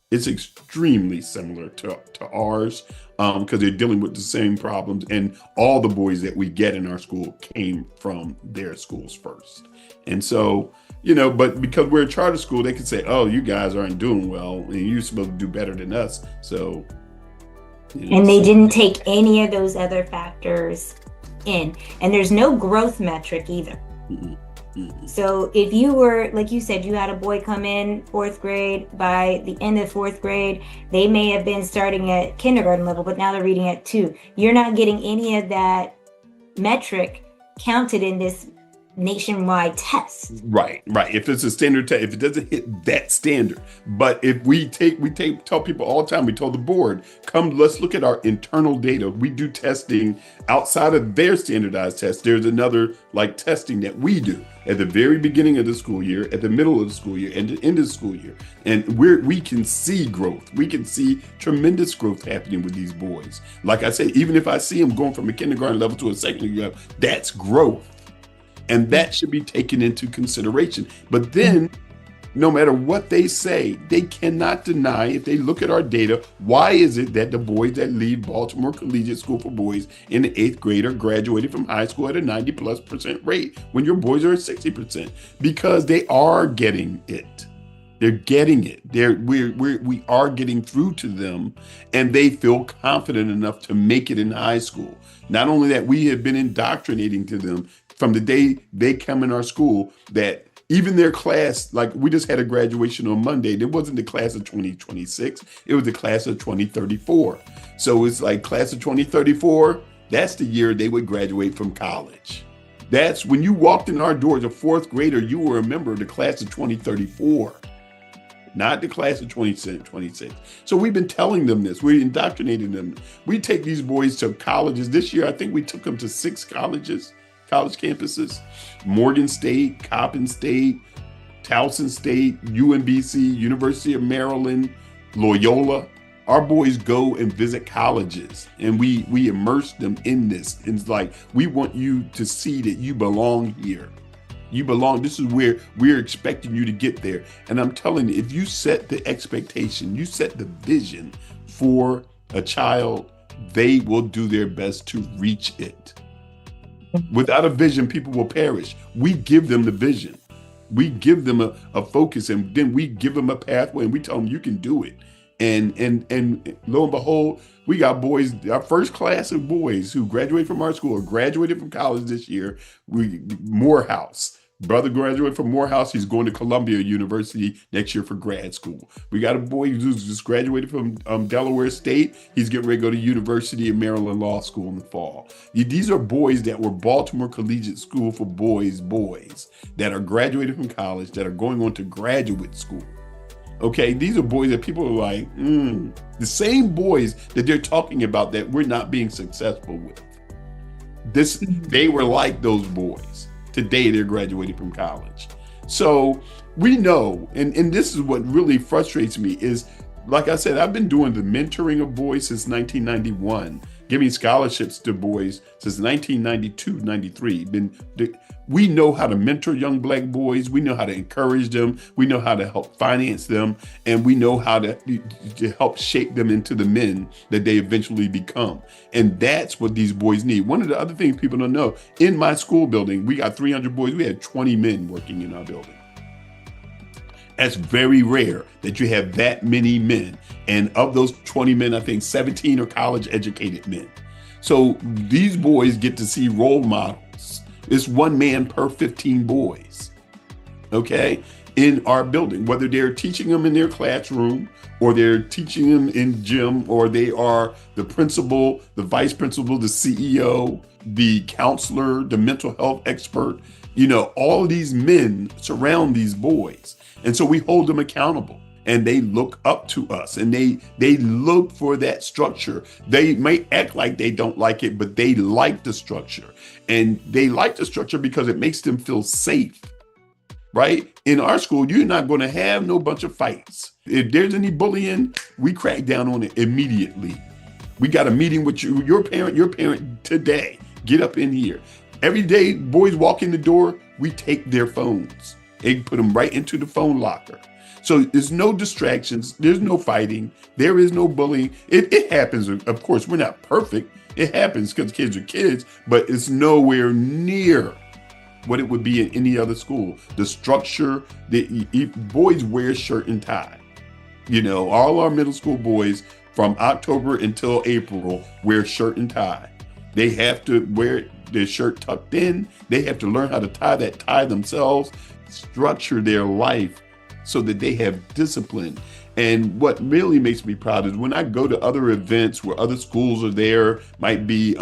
It's extremely similar to ours, because they're dealing with the same problems. And all the boys that we get in our school came from their schools first. And so, but because we're a charter school, they can say, oh, you guys aren't doing well and you're supposed to do better than us. So. And they didn't take any of those other factors in. And there's no growth metric either. Mm-hmm. Mm-hmm. So if you were, like you said, you had a boy come in fourth grade, by the end of fourth grade, they may have been starting at kindergarten level, but now they're reading at 2. You're not getting any of that metric counted in this nationwide test. Right. If it's a standard test, if it doesn't hit that standard. But if we tell people all the time, we told the board, come, let's look at our internal data. We do testing outside of their standardized test. There's another testing that we do at the very beginning of the school year, at the middle of the school year, and the end of the school year. And we can see growth. We can see tremendous growth happening with these boys. Like I said, even if I see them going from a kindergarten level to a secondary level, that's growth. And that should be taken into consideration. But then, no matter what they say, they cannot deny, if they look at our data, why is it that the boys that leave Baltimore Collegiate School for Boys in the 8th grade are graduating from high school at a 90+% rate when your boys are at 60%? Because they are getting it. They're getting it. We are getting through to them, and they feel confident enough to make it in high school. Not only that, we have been indoctrinating to them from the day they come in our school, that even their class, like we just had a graduation on Monday, it wasn't the class of 2026, it was the class of 2034. So it's like class of 2034, that's the year they would graduate from college. That's when you walked in our doors, a fourth grader, you were a member of the class of 2034. not the class of 26. So we've been telling them this. We're indoctrinating them. We take these boys to colleges. This year, I think we took them to 6 colleges, college campuses: Morgan State, Coppin State, Towson State, UMBC, University of Maryland, Loyola. Our boys go and visit colleges, and we immerse them in this. It's like, we want you to see that you belong here. You belong. This is where we're expecting you to get there. And I'm telling you, if you set the expectation, you set the vision for a child, they will do their best to reach it. Without a vision, people will perish. We give them the vision. We give them a focus, and then we give them a pathway, and we tell them you can do it. And lo and behold, we got boys, our first class of boys who graduated from our school or graduated from college this year. Morehouse. Brother graduated from Morehouse. He's going to Columbia University next year for grad school. We got a boy who's just graduated from Delaware State. He's getting ready to go to University of Maryland Law School in the fall. These are boys that were Baltimore Collegiate School for boys that are graduated from college, that are going on to graduate school. Okay, these are boys that people are like, the same boys that they're talking about that we're not being successful with. They were like those boys. Today, they're graduating from college. So we know, and this is what really frustrates me is, like I said, I've been doing the mentoring of boys since 1991, giving scholarships to boys since 1992, 93. We know how to mentor young Black boys. We know how to encourage them. We know how to help finance them. And we know how to help shape them into the men that they eventually become. And that's what these boys need. One of the other things people don't know, in my school building, we got 300 boys. We had 20 men working in our building. That's very rare that you have that many men. And of those 20 men, I think 17 are college educated men. So these boys get to see role models. It's one man per 15 boys, okay, in our building, whether they're teaching them in their classroom or they're teaching them in gym, or they are the principal, the vice principal, the CEO, the counselor, the mental health expert. All of these men surround these boys. And so we hold them accountable, and they look up to us, and they look for that structure. They may act like they don't like it, but they like the structure. And they like the structure because it makes them feel safe, right? In our school, you're not going to have no bunch of fights. If there's any bullying, we crack down on it immediately. We got a meeting with your parent today. Get up in here. Every day, boys walk in the door, we take their phones. They put them right into the phone locker. So there's no distractions. There's no fighting. There is no bullying. It happens. Of course, we're not perfect. It happens because kids are kids, but it's nowhere near what it would be in any other school. The structure, boys wear shirt and tie. All our middle school boys from October until April wear shirt and tie. They have to wear their shirt tucked in. They have to learn how to tie that tie themselves, structure their life so that they have discipline. And what really makes me proud is when I go to other events where other schools are there, might be,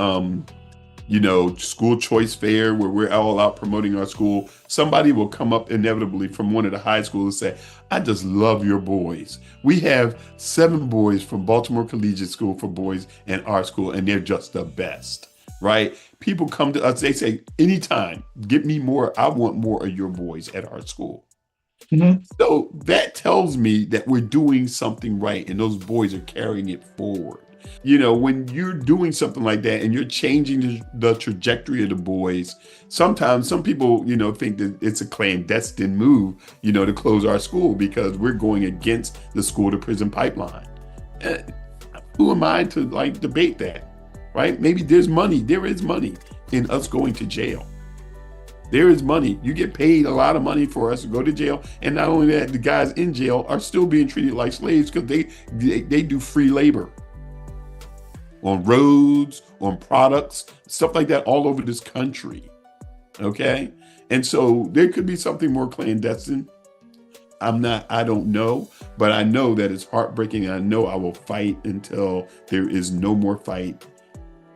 school choice fair where we're all out promoting our school. Somebody will come up inevitably from one of the high schools and say, I just love your boys. We have 7 boys from Baltimore Collegiate School for Boys in our school, and they're just the best, right? People come to us, they say, anytime, give me more. I want more of your boys at our school. Mm-hmm. So that tells me that we're doing something right, and those boys are carrying it forward. When you're doing something like that and you're changing the trajectory of the boys, sometimes some people, think that it's a clandestine move, to close our school because we're going against the school to prison pipeline. Who am I to debate that, right? Maybe there is money in us going to jail. There is money. You get paid a lot of money for us to go to jail. And not only that, the guys in jail are still being treated like slaves because they do free labor on roads, on products, stuff like that all over this country. Okay? And so there could be something more clandestine. I don't know, but I know that it's heartbreaking. And I know I will fight until there is no more fight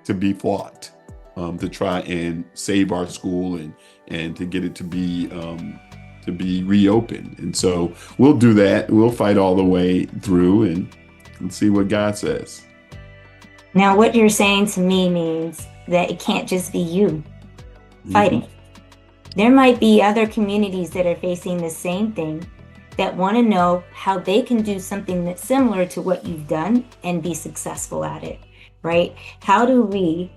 to be fought, to try and save our school and to get it to be to be reopened. And so we'll do that. We'll fight all the way through and see what God says. Now, what you're saying to me means that it can't just be you fighting. Mm-hmm. There might be other communities that are facing the same thing that want to know how they can do something that's similar to what you've done and be successful at it, right? How do we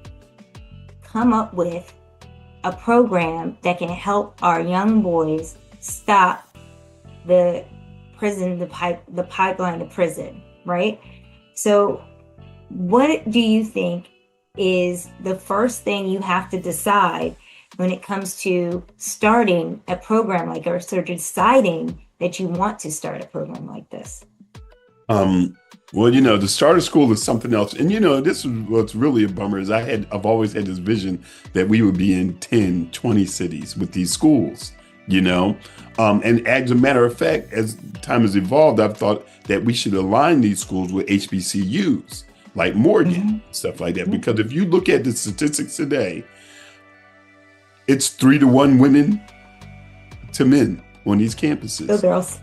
come up with a program that can help our young boys stop the prison, the pipeline to prison, right? So what do you think is the first thing you have to decide when it comes to starting a program like or deciding that you want to start a program like this? Well, the start of school is something else. And, this is what's really a bummer is I've always had this vision that we would be in 10, 20 cities with these schools, and as a matter of fact, as time has evolved, I've thought that we should align these schools with HBCUs like Morgan, mm-hmm. stuff like that. Mm-hmm. Because if you look at the statistics today, it's 3-to-1 women to men on these campuses. Go girls.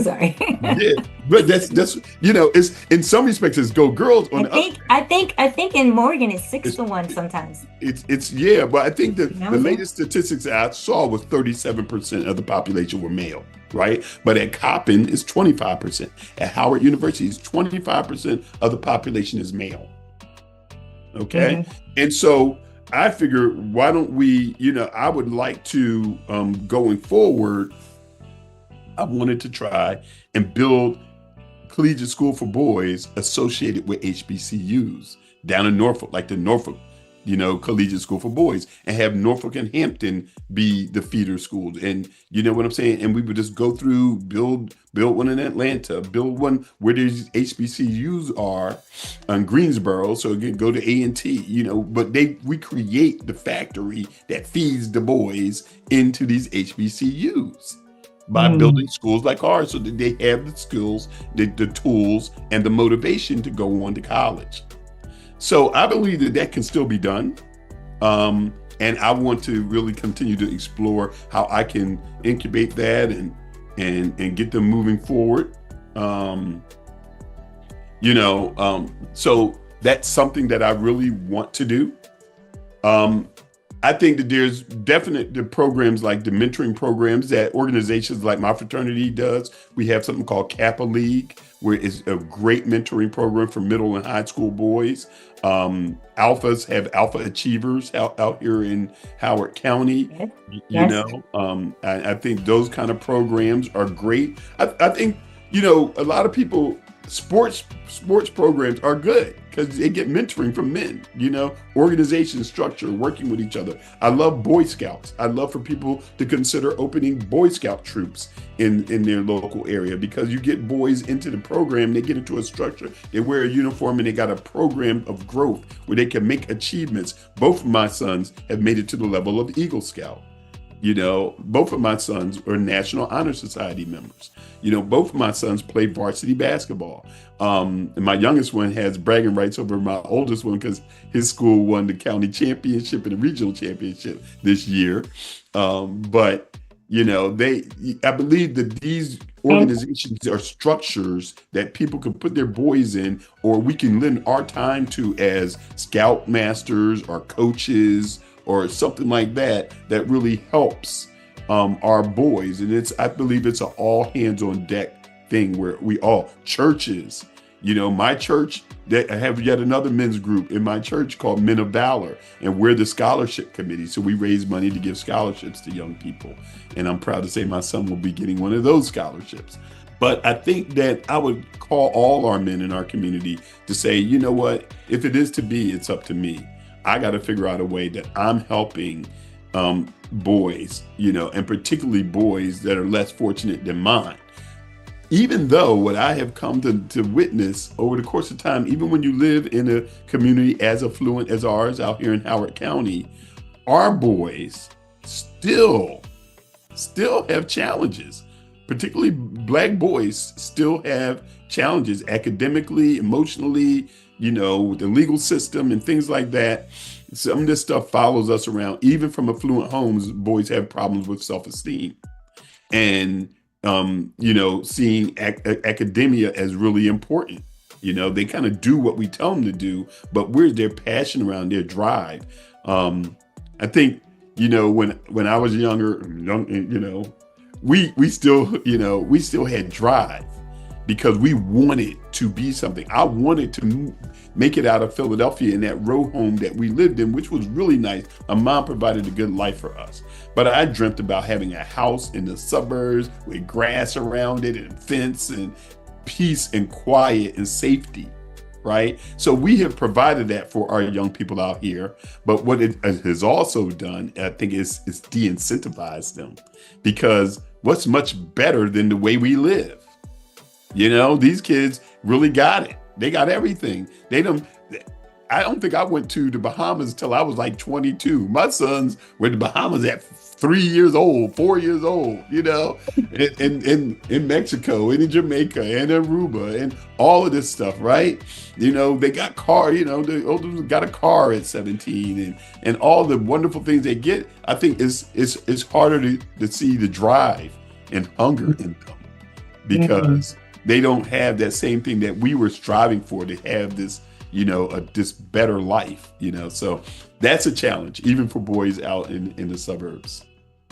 Sorry. Yeah, but that's it's in some respects it's go girls. I think in Morgan it's 6-to-1 sometimes. It's but I think that the latest statistics I saw was 37% of the population were male, right? But at Coppin it's 25%. At Howard University it's 25% of the population is male. Okay, mm-hmm. And so I figure why don't we? I would like to going forward. I wanted to try and build collegiate school for boys associated with HBCUs down in Norfolk, like the Norfolk, collegiate school for boys, and have Norfolk and Hampton be the feeder schools. And you know what I'm saying? And we would just go through, build one in Atlanta, build one where these HBCUs are on Greensboro. So again, go to A&T, but we create the factory that feeds the boys into these HBCUs. By building schools like ours so that they have the skills, the tools, and the motivation to go on to college. So I believe that can still be done. And I want to really continue to explore how I can incubate that and get them moving forward. So that's something that I really want to do. I think that there's definite the programs like the mentoring programs that organizations like my fraternity does. We have something called Kappa League, where it's a great mentoring program for middle and high school boys. Alphas have Alpha Achievers out here in Howard County. Yes. I think those kind of programs are great. I think, a lot of people, sports programs are good because they get mentoring from men, organization structure, working with each other. I love Boy Scouts. I love for people to consider opening Boy Scout troops in their local area because you get boys into the program, they get into a structure, they wear a uniform and they got a program of growth where they can make achievements. Both of my sons have made it to the level of Eagle Scout. Both of my sons are National Honor Society members. Both of my sons play varsity basketball. And my youngest one has bragging rights over my oldest one because his school won the county championship and the regional championship this year. I believe that these organizations are structures that people can put their boys in, or we can lend our time to as scout masters or coaches or something like that really helps our boys. And I believe it's an all hands on deck thing where we all churches, my church, that I have yet another men's group in my church called Men of Valor, and we're the scholarship committee. So we raise money to give scholarships to young people. And I'm proud to say my son will be getting one of those scholarships. But I think that I would call all our men in our community to say, you know what, if it is to be, it's up to me. I got to figure out a way that I'm helping boys, and particularly boys that are less fortunate than mine. Even though what I have come to witness over the course of time, even when you live in a community as affluent as ours out here in Howard County, our boys still have challenges. Particularly Black boys still have challenges academically, emotionally, with the legal system and things like that. Some of this stuff follows us around. Even from affluent homes, boys have problems with self-esteem. and seeing academia as really important. They kind of do what we tell them to do, but where's their passion around their drive? I think, when I was young, we still had drive because we wanted to be something. I wanted to make it out of Philadelphia in that row home that we lived in, which was really nice. My mom provided a good life for us. But I dreamt about having a house in the suburbs with grass around it and fence and peace and quiet and safety, right? So we have provided that for our young people out here. But what it has also done, I think, is de-incentivized them, because what's much better than the way we live? These kids really got it. They got everything. I don't think I went to the Bahamas till I was like 22. My sons were in the Bahamas at 3 years old, 4 years old, in Mexico and in Jamaica and Aruba and all of this stuff, right? They got the oldest got a car at 17 and all the wonderful things they get. I think it's harder to see the drive and hunger in them because they don't have that same thing that we were striving for, to have this, this better life, so that's a challenge, even for boys out in the suburbs.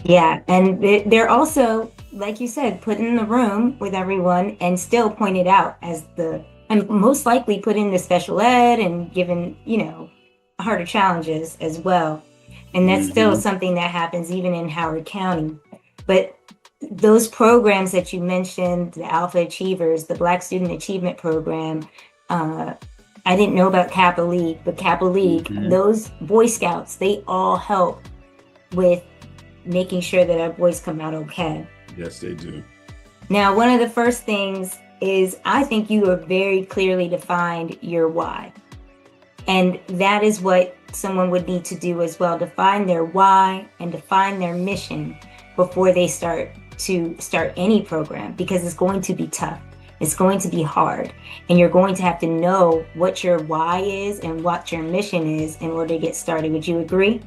Yeah. And they're also, like you said, put in the room with everyone and still pointed out and most likely put in the special ed and given, harder challenges as well. And that's still something that happens even in Howard County. But those programs that you mentioned, the Alpha Achievers, the Black Student Achievement Program, I didn't know about Kappa League, but Kappa League, those Boy Scouts, they all help with making sure that our boys come out okay. Yes, they do. Now, one of the first things is, I think you have very clearly defined your why. And that is what someone would need to do as well, define their why and define their mission before they start any program, because it's going to be tough. It's going to be hard. And you're going to have to know what your why is and what your mission is in order to get started. Would you agree?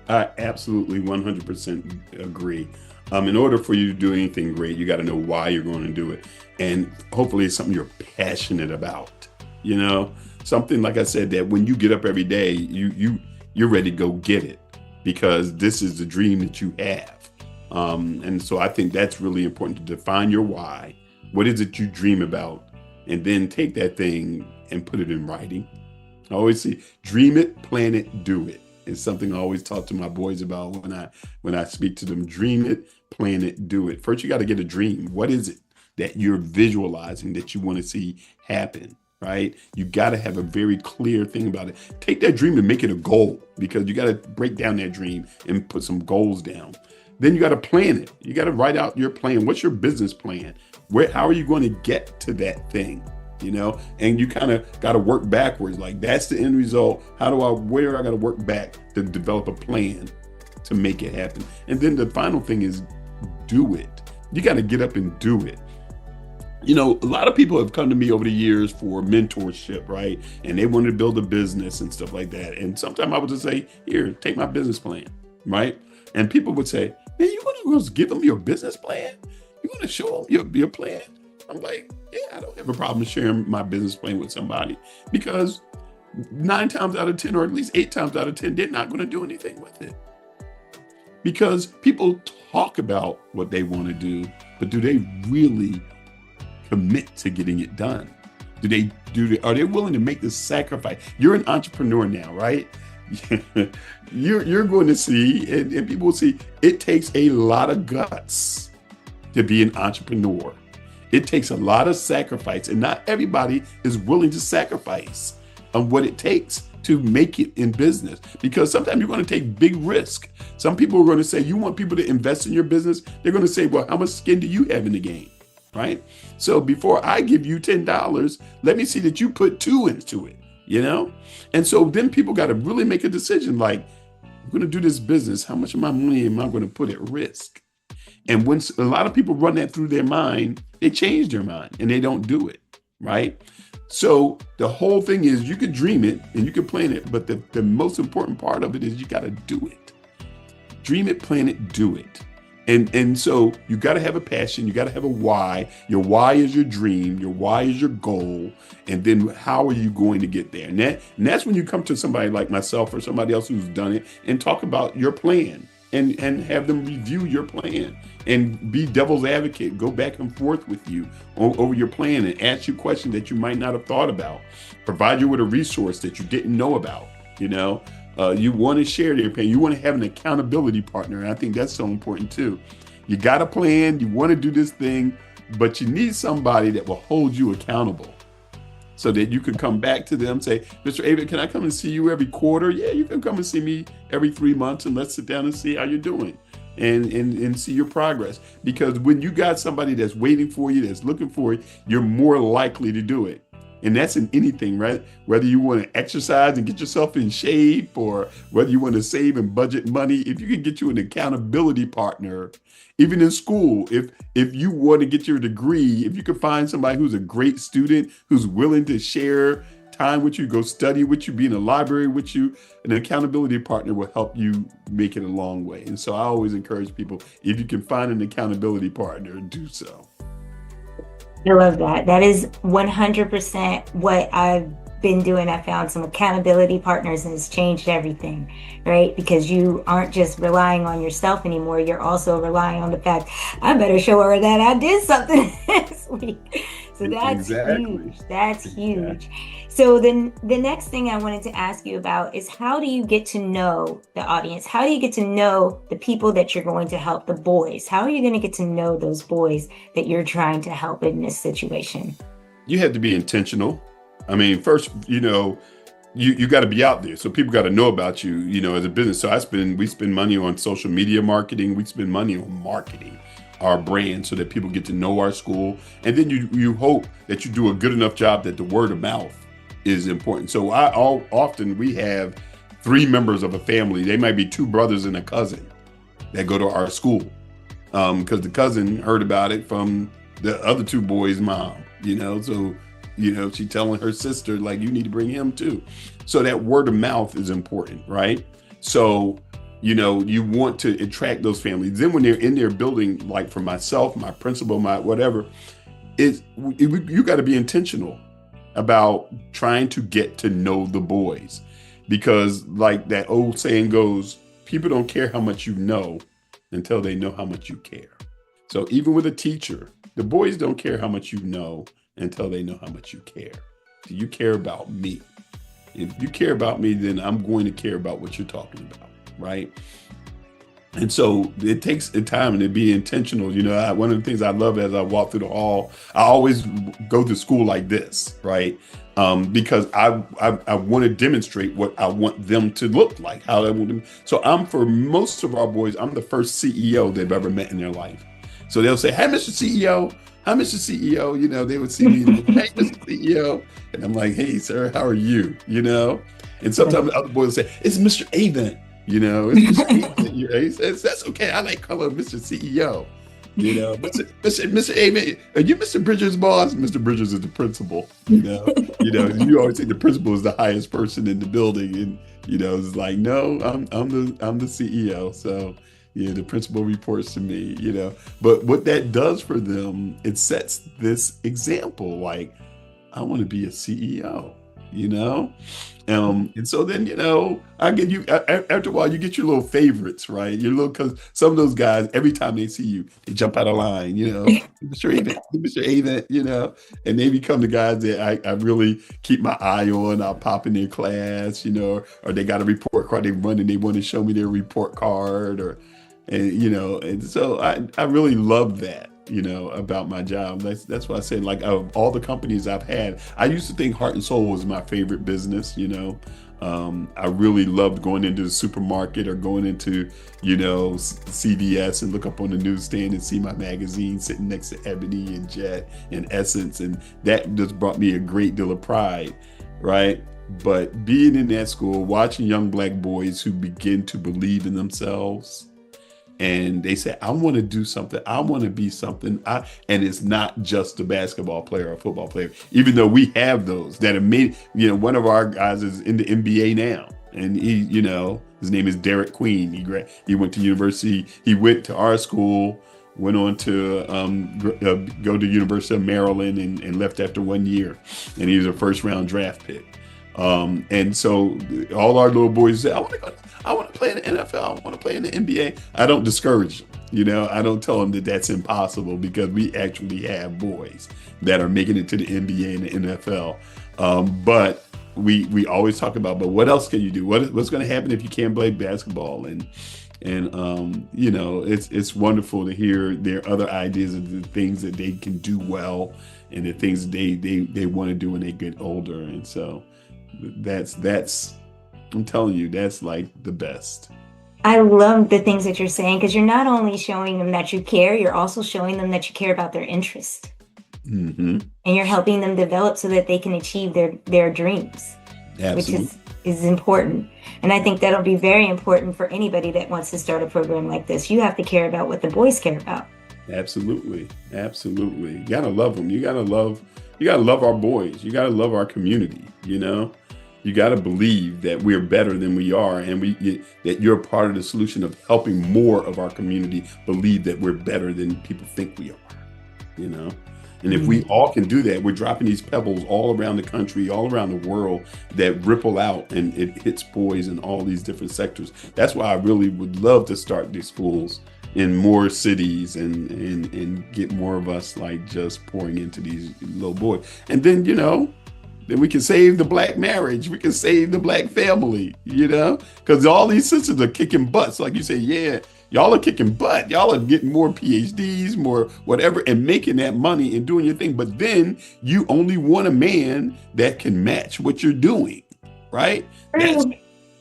I absolutely 100% agree. In order for you to do anything great, you got to know why you're going to do it. And hopefully it's something you're passionate about. Something, like I said, that when you get up every day, you're ready to go get it, because this is the dream that you have. And so I think that's really important, to define your why. What is it you dream about? And then take that thing and put it in writing. I always say, dream it, plan it, do it. It's something I always talk to my boys about when I speak to them. Dream it, plan it, do it. First, you got to get a dream. What is it that you're visualizing that you want to see happen, right? You got to have a very clear thing about it. Take that dream and make it a goal, because you got to break down that dream and put some goals down. Then you got to plan it. You got to write out your plan. What's your business plan? How are you going to get to that thing? And you kind of got to work backwards. Like, that's the end result. Where I got to work back to develop a plan to make it happen. And then the final thing is do it. You got to get up and do it. A lot of people have come to me over the years for mentorship, right? And they wanted to build a business and stuff like that. And sometimes I would just say, here, take my business plan, right? And people would say, man, you want to give them your business plan? You want to show them your plan? I'm like, yeah, I don't have a problem sharing my business plan with somebody, because 9 times out of 10, or at least 8 times out of 10, they're not going to do anything with it. Because people talk about what they want to do, but do they really commit to getting it done? Are they willing to make the sacrifice? You're an entrepreneur now, right? You're going to see, and people will see, it takes a lot of guts to be an entrepreneur. It takes a lot of sacrifice, and not everybody is willing to sacrifice on what it takes to make it in business, because sometimes you're going to take big risk. Some people are going to say, you want people to invest in your business? They're going to say, well, how much skin do you have in the game, right? So before I give you $10, let me see that you put 2 into it, And so then people got to really make a decision, like, I'm going to do this business. How much of my money am I going to put at risk? And when a lot of people run that through their mind, they change their mind and they don't do it, right? So the whole thing is, you could dream it and you can plan it, but the most important part of it is you got to do it. Dream it, plan it, do it. And so you got to have a passion. You got to have a why. Your why is your dream. Your why is your goal. And then how are you going to get there? And that's when you come to somebody like myself or somebody else who's done it and talk about your plan and have them review your plan and be devil's advocate. Go back and forth with you over your plan and ask you questions that you might not have thought about. Provide you with a resource that you didn't know about, you know. You want to share their pain. You want to have an accountability partner. And I think that's so important too. You got a plan. You want to do this thing, but you need somebody that will hold you accountable so that you can come back to them, say, Mr. Avent, can I come and see you every quarter? Yeah, you can come and see me every 3 months and let's sit down and see how you're doing and see your progress. Because when you got somebody that's waiting for you, that's looking for you, you're more likely to do it. And that's in anything, right? Whether you want to exercise and get yourself in shape or whether you want to save and budget money, if you can get you an accountability partner, even in school, if you want to get your degree, if you can find somebody who's a great student, who's willing to share time with you, go study with you, be in the library with you, an accountability partner will help you make it a long way. And so I always encourage people, if you can find an accountability partner, do so. I love that. That is 100% what I've been doing. I found some accountability partners and it's changed everything, right? Because you aren't just relying on yourself anymore. You're also relying on the fact, I better show her that I did something this week. So that's huge. That's huge. So then the next thing I wanted to ask you about is how do you get to know the audience? How do you get to know the people that you're going to help, the boys? How are you going to get to know those boys that you're trying to help in this situation? You have to be intentional. I mean, first, you got to be out there. So people got to know about you, as a business. So we spend money on social media marketing. We spend money on marketing our brand so that people get to know our school. And then you hope that you do a good enough job that the word of mouth is important. So often we have 3 members of a family. They might be 2 brothers and a cousin that go to our school because the cousin heard about it from the other 2 boys' mom, so she telling her sister, like, you need to bring him too. So that word of mouth is important, right? So, you want to attract those families. Then when they're in their building, like for myself, my principal, my whatever, you got to be intentional about trying to get to know the boys. Because like that old saying goes, people don't care how much you know until they know how much you care. So even with a teacher, the boys don't care how much you know until they know how much you care. Do you care about me? If you care about me, then I'm going to care about what you're talking about, right? And so it takes the time to be intentional. One of the things I love as I walk through the hall, I always go to school like this, right? Because I want to demonstrate what I want them to look like, how I want them. So for most of our boys, I'm the first CEO they've ever met in their life. So they'll say, "Hey, Mr. CEO. Hi, Mr. CEO." They would see me, "Hey, Mr. CEO." And I'm like, "Hey, sir, how are you?" And sometimes other boys will say, "It's Mr. Avent." It's Mr. Avent. He says, "That's okay. I like calling Mr. CEO." Mr. Avent, are you Mr. Bridges' boss? Mr. Bridges is the principal. You always say the principal is the highest person in the building, and it's like, no, I'm the CEO. So the principal reports to me. But what that does for them, it sets this example. Like, I want to be a CEO. And so then, I get you after a while, you get your little favorites, right? Because some of those guys, every time they see you, they jump out of line, Mr. Avent, and they become the guys that I really keep my eye on. I'll pop in their class, or they got a report card they run and they want to show me their report card and so I really love that. About my job. That's why I said, like, of all the companies I've had, I used to think Heart and Soul was my favorite business. I really loved going into the supermarket or going into, CVS and look up on the newsstand and see my magazine sitting next to Ebony and Jet and Essence. And that just brought me a great deal of pride, right? But being in that school, watching young Black boys who begin to believe in themselves, and they say, I want to do something. I want to be something. And it's not just a basketball player or a football player, even though we have those that have made, one of our guys is in the NBA now. and his name is Derek Queen. He went to university. He went to our school, went on to go to University of Maryland, and left after 1 year. And he was a first round draft pick. And so all our little boys say, I want to play in the NFL. I want to play in the NBA. I don't discourage them. I don't tell them that that's impossible, because we actually have boys that are making it to the NBA and the NFL. But we always talk about, but what else can you do? What's going to happen if you can't play basketball? And it's wonderful to hear their other ideas of the things that they can do well, and the things they want to do when they get older. And so that's I'm telling you, that's like the best. I love the things that you're saying, because you're not only showing them that you care, you're also showing them that you care about their interest. Mm-hmm. And you're helping them develop so that they can achieve their dreams. Absolutely. Which is important. And I think that'll be very important for anybody that wants to start a program like this. You have to care about what the boys care about. Absolutely. You gotta love them. You gotta love our boys. You gotta love our community. You got to believe that we're better than we are, and that you're part of the solution of helping more of our community believe that we're better than people think we are. And if we all can do that, we're dropping these pebbles all around the country, all around the world, that ripple out, and it hits boys in all these different sectors. That's why I really would love to start these schools in more cities, and get more of us like just pouring into these little boys. And then, then we can save the Black marriage. We can save the Black family, because all these sisters are kicking butts. Like you say, yeah, y'all are kicking butt. Y'all are getting more PhDs, more whatever, and making that money and doing your thing. But then you only want a man that can match what you're doing, right?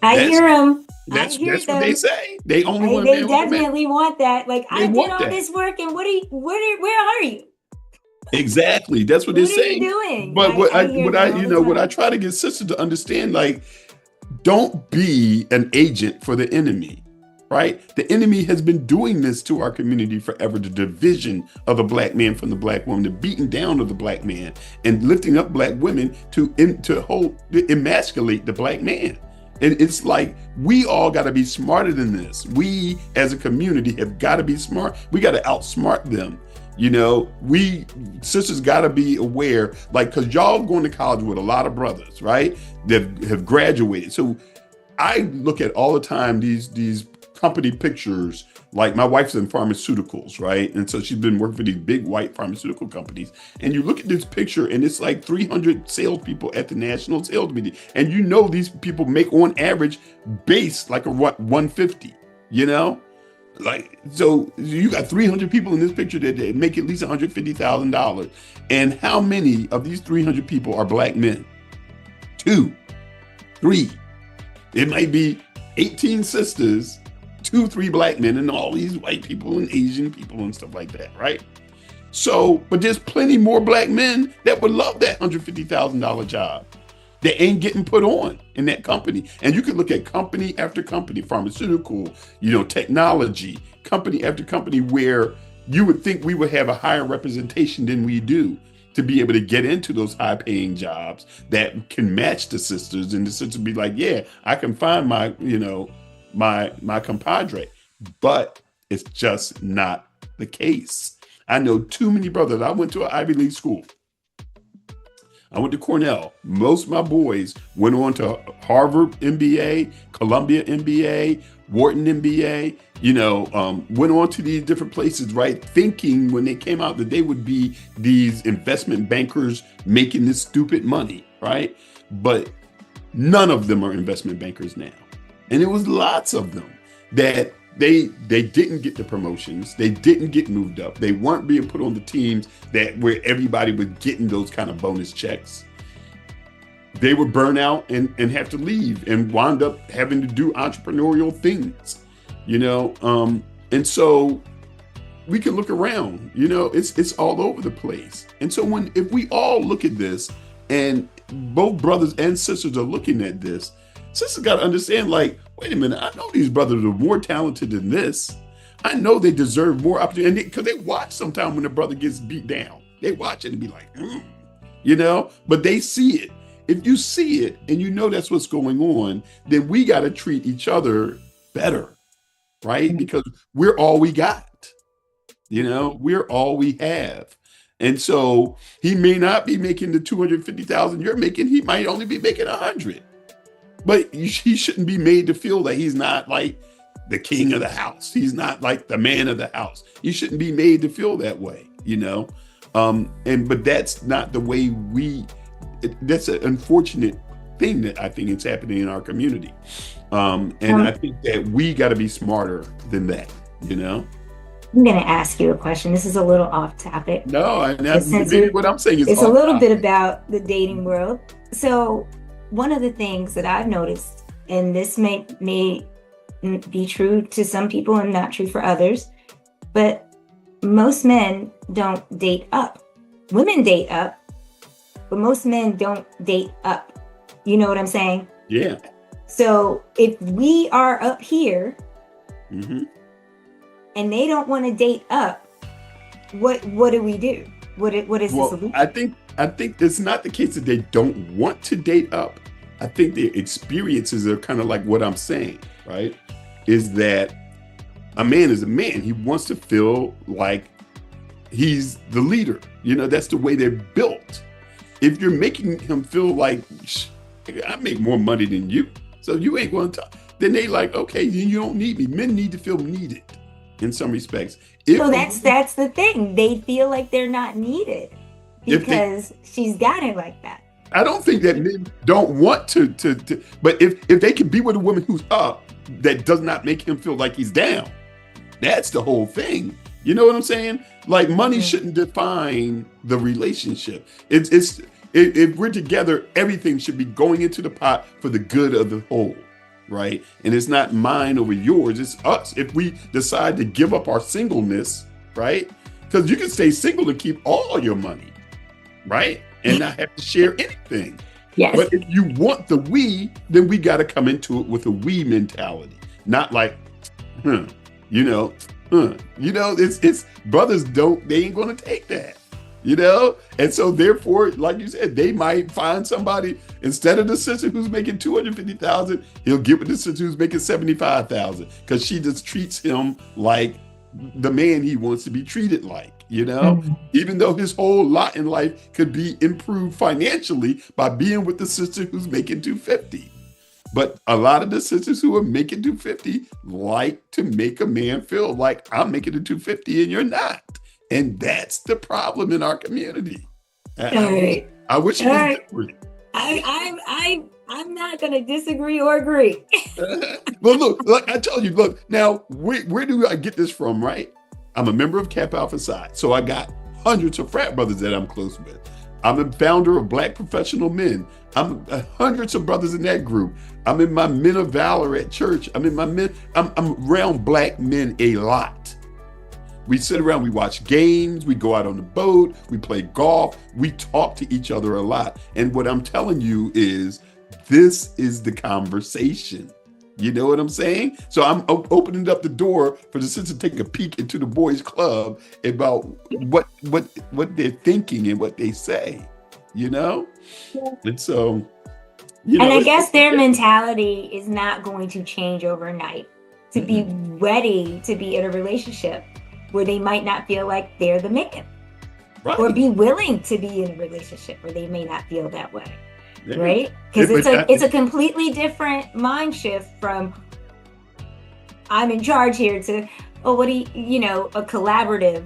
I hear them. That's what they say. They only want a man. They definitely want that. Like, I did all this work, and where are you? Exactly. That's what they're saying. What are you doing? But what I try to get sisters to understand, like, don't be an agent for the enemy, right? The enemy has been doing this to our community forever. The division of the Black man from the Black woman, the beating down of the Black man, and lifting up Black women to emasculate the Black man. And it's like, we all got to be smarter than this. We as a community have got to be smart. We got to outsmart them. We sisters got to be aware, like, because y'all going to college with a lot of brothers, right, that have graduated. So I look at all the time these company pictures. Like, my wife's in pharmaceuticals, right? And so she's been working for these big white pharmaceutical companies. And you look at this picture, and it's like 300 salespeople at the national sales meeting. And these people make on average base like a 150, Like, so you got 300 people in this picture that make at least $150,000. And how many of these 300 people are Black men? 2, 3. It might be 18 sisters, 2, 3 Black men, and all these white people and Asian people and stuff like that, right? So, but there's plenty more Black men that would love that $150,000 job. They ain't getting put on in that company. And you can look at company after company, pharmaceutical, technology, company after company, where you would think we would have a higher representation than we do to be able to get into those high paying jobs that can match the sisters. And the sisters be like, yeah, I can find my, my compadre. But it's just not the case. I know too many brothers. I went to an Ivy League school. I went to Cornell. Most of my boys went on to Harvard MBA, Columbia MBA, Wharton MBA, went on to these different places, right? Thinking when they came out that they would be these investment bankers making this stupid money, right? But none of them are investment bankers now. And it was lots of them that they didn't get the promotions. They didn't get moved up. They weren't being put on the teams where everybody was getting those kind of bonus checks. They would burn out and have to leave and wind up having to do entrepreneurial things, and so we can look around, it's all over the place. And so if we all look at this, and both brothers and sisters are looking at this, sisters got to understand, like, wait a minute, I know these brothers are more talented than this. I know they deserve more opportunity, because they watch sometimes when the brother gets beat down. They watch it and be like, but they see it. if you see it and you know that's what's going on, then we got to treat each other better, right? Because we're all we got, we're all we have. And so he may not be making the 250,000 you're making. He might only be making 100, but he shouldn't be made to feel that he's not like the king of the house. He's not like the man of the house. He shouldn't be made to feel that way, but that's not the way that's an unfortunate thing that I think is happening in our community. I think that we got to be smarter than that, I'm going to ask you a question. This is a little off topic. No, what I'm saying is it's a little bit about the dating world. So one of the things that I've noticed, and this may be true to some people and not true for others, but most men don't date up. Women date up, but most men don't date up. You know what I'm saying? Yeah. So if we are up here, and they don't want to date up, what do we do? What is the solution? I think it's not the case that they don't want to date up. I think their experiences are kind of like what I'm saying, right? Is that a man is a man. He wants to feel like he's the leader. That's the way they're built. If you're making him feel like, I make more money than you, so you ain't going to talk, then they like, okay, then you don't need me. Men need to feel needed in some respects. So that's the thing. They feel like they're not needed because she's got it like that. I don't think that men don't want to but if they can be with a woman who's up, that does not make him feel like he's down. That's the whole thing. You know what I'm saying? Like money shouldn't define the relationship. If we're together, everything should be going into the pot for the good of the whole. Right? And it's not mine over yours, it's us. If we decide to give up our singleness, right? Because you can stay single and keep all your money, right? And not have to share anything. Yes. But if you want the we, then we got to come into it with a we mentality. Not like, it's brothers they ain't going to take that. And so therefore, like you said, they might find somebody, instead of the sister who's making 250,000, he'll get with the sister who's making 75,000 because she just treats him like the man he wants to be treated like, even though his whole lot in life could be improved financially by being with the sister who's making 250. But a lot of the sisters who are making 250 like to make a man feel like I'm making the 250 and you're not. And that's the problem in our community. Right. I wish it was different. I'm not going to disagree or agree. Well, look, I told you, now, where do I get this from, right? I'm a member of Kappa Alpha Psi, so I got hundreds of frat brothers that I'm close with. I'm a founder of Black Professional Men. I'm hundreds of brothers in that group. I'm in my Men of Valor at church. I'm around Black men a lot. We sit around, we watch games, we go out on the boat, we play golf, we talk to each other a lot. And what I'm telling you is, this is the conversation. You know what I'm saying? So I'm opening up the door for the sister to take a peek into the boys' club about what they're thinking and what they say, And so, and I guess their mentality is not going to change overnight to be ready to be in a relationship where they might not feel like they're the man, right? Or be willing to be in a relationship where they may not feel that way, right? Because it's a completely different mind shift from I'm in charge here to a collaborative,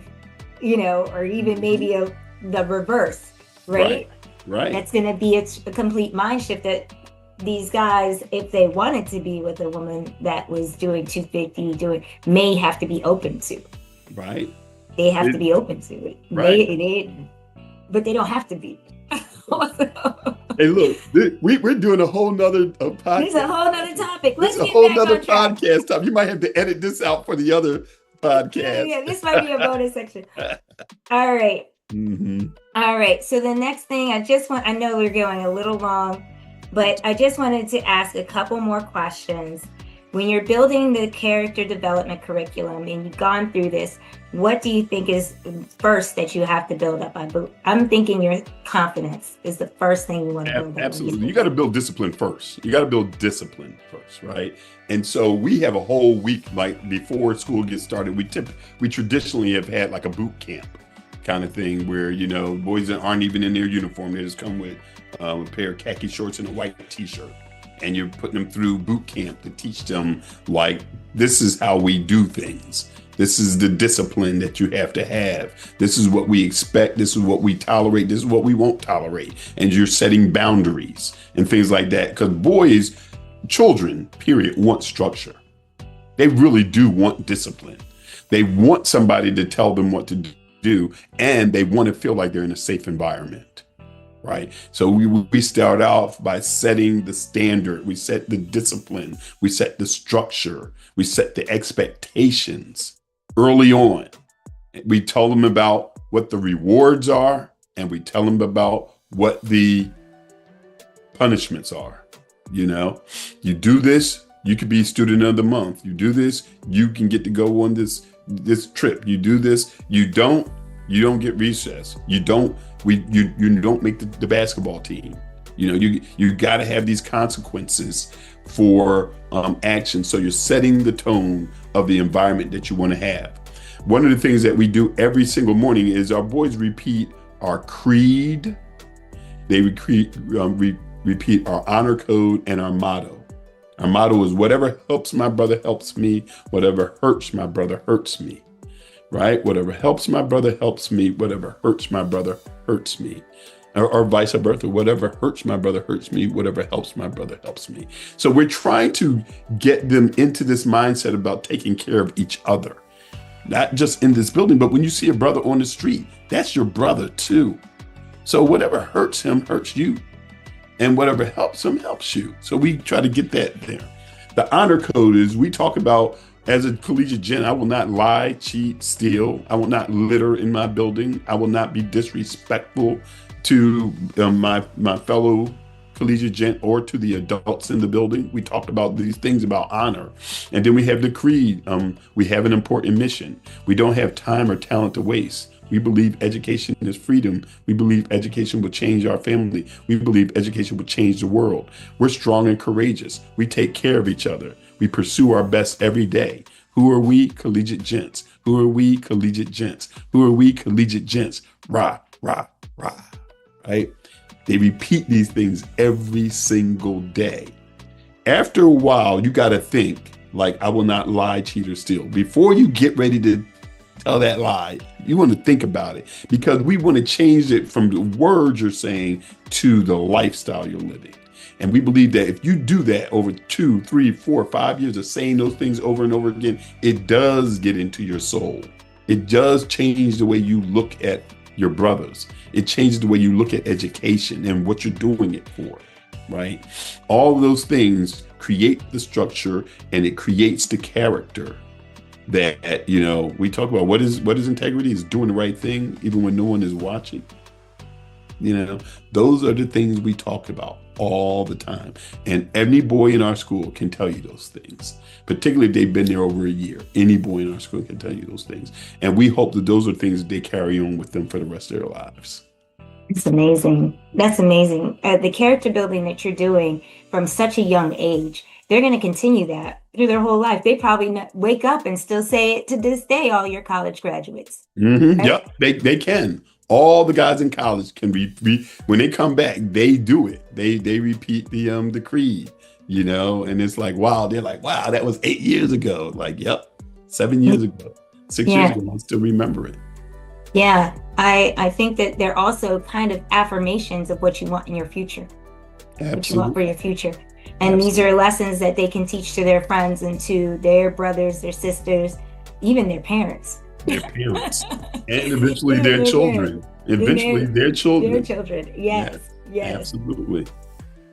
or even maybe the reverse, right? Right. That's going to be a complete mind shift that these guys, if they wanted to be with a woman that was doing 250, may have to be open to. Right. They have to be open to it. Right. But they don't have to be. Hey, look, we're doing a whole nother podcast. This is a whole nother topic. This is a whole nother podcast time. You might have to edit this out for the other podcast. Yeah, this might be a bonus section. All right. Mm-hmm. All right. So the next thing I know we're going a little long, but I just wanted to ask a couple more questions. when you're building the character development curriculum and you've gone through this, what do you think is first that you have to build up? I'm thinking your confidence is the first thing you want to build up. Absolutely. You got to build discipline first. You got to build discipline first, right? And so we have a whole week, like before school gets started, we traditionally have had like a boot camp kind of thing where, boys that aren't even in their uniform, they just come with a pair of khaki shorts and a white t-shirt. And you're putting them through boot camp to teach them, like, this is how we do things. This is the discipline that you have to have. This is what we expect. This is what we tolerate. This is what we won't tolerate. And you're setting boundaries and things like that. Because children, period, want structure. They really do want discipline. They want somebody to tell them what to do, and they want to feel like they're in a safe environment. Right. So we start off by setting the standard. We set the discipline. We set the structure. We set the expectations early on. We tell them about what the rewards are, and we tell them about what the punishments are. You do this, you could be student of the month. You do this, you can get to go on this trip. You do this, you don't get recess. You don't make the basketball team. You got to have these consequences for action. So you're setting the tone of the environment that you want to have. One of the things that we do every single morning is our boys repeat our creed. They repeat our honor code and our motto. Our motto is whatever helps my brother helps me. Whatever hurts my brother hurts me. Right? Whatever helps my brother helps me. Whatever hurts my brother hurts me. Or vice versa. Whatever hurts my brother hurts me. Whatever helps my brother helps me. So we're trying to get them into this mindset about taking care of each other. Not just in this building, but when you see a brother on the street, that's your brother too. So whatever hurts him hurts you. And whatever helps him helps you. So we try to get that there. The honor code is we talk about, as a collegiate gent, I will not lie, cheat, steal. I will not litter in my building. I will not be disrespectful to my fellow collegiate gent or to the adults in the building. We talked about these things about honor. And then we have the creed. We have an important mission. We don't have time or talent to waste. We believe education is freedom. We believe education will change our family. We believe education will change the world. We're strong and courageous. We take care of each other. We pursue our best every day. Who are we? Collegiate gents. Who are we? Collegiate gents. Who are we? Collegiate gents. Rah, rah, rah. Right? They repeat these things every single day. After a while, you got to think, like, I will not lie, cheat, or steal. Before you get ready to tell that lie, you want to think about it, because we want to change it from the words you're saying to the lifestyle you're living. And we believe that if you do that over 2, 3, 4, 5 years of saying those things over and over again, it does get into your soul. It does change the way you look at your brothers. It changes the way you look at education and what you're doing it for, right? All of those things create the structure, and it creates the character that, we talk about. What is integrity? Is doing the right thing even when no one is watching. Those are the things we talk about all the time. And any boy in our school can tell you those things, particularly if they've been there over a year. Any boy in our school can tell you those things. And we hope that those are things that they carry on with them for the rest of their lives. It's amazing. That's amazing. The character building that you're doing from such a young age, they're going to continue that through their whole life. They probably wake up and still say it to this day, all your college graduates. Mm-hmm. Right? Yep, they can. All the guys in college can when they come back, they do it. They repeat the creed, and it's like, wow, they're like, wow, that was 8 years ago. Like, yep, 7 years ago, 6 years ago, I still remember it. Yeah, I think that they're also kind of affirmations of what you want in your future. Absolutely. What you want for your future. And These are lessons that they can teach to their friends and to their brothers, their sisters, even their parents. Their parents. And eventually their children. Eventually their children. Their children, yes. Absolutely.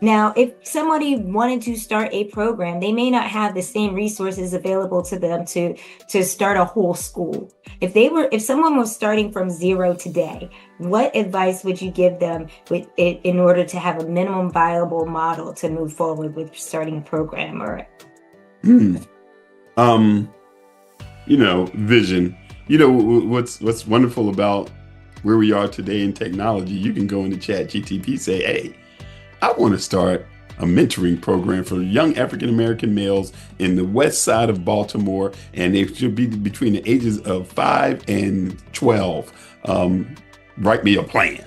Now, if somebody wanted to start a program, they may not have the same resources available to them to start a whole school. If someone was starting from zero today, what advice would you give them in order to have a minimum viable model to move forward with starting a program? Hmm. Um, vision. What's wonderful about where we are today in technology, you can go into Chat GTP, say, hey, I want to start a mentoring program for young African American males in the west side of Baltimore, and they should be between the ages of 5 and 12. Write me a plan.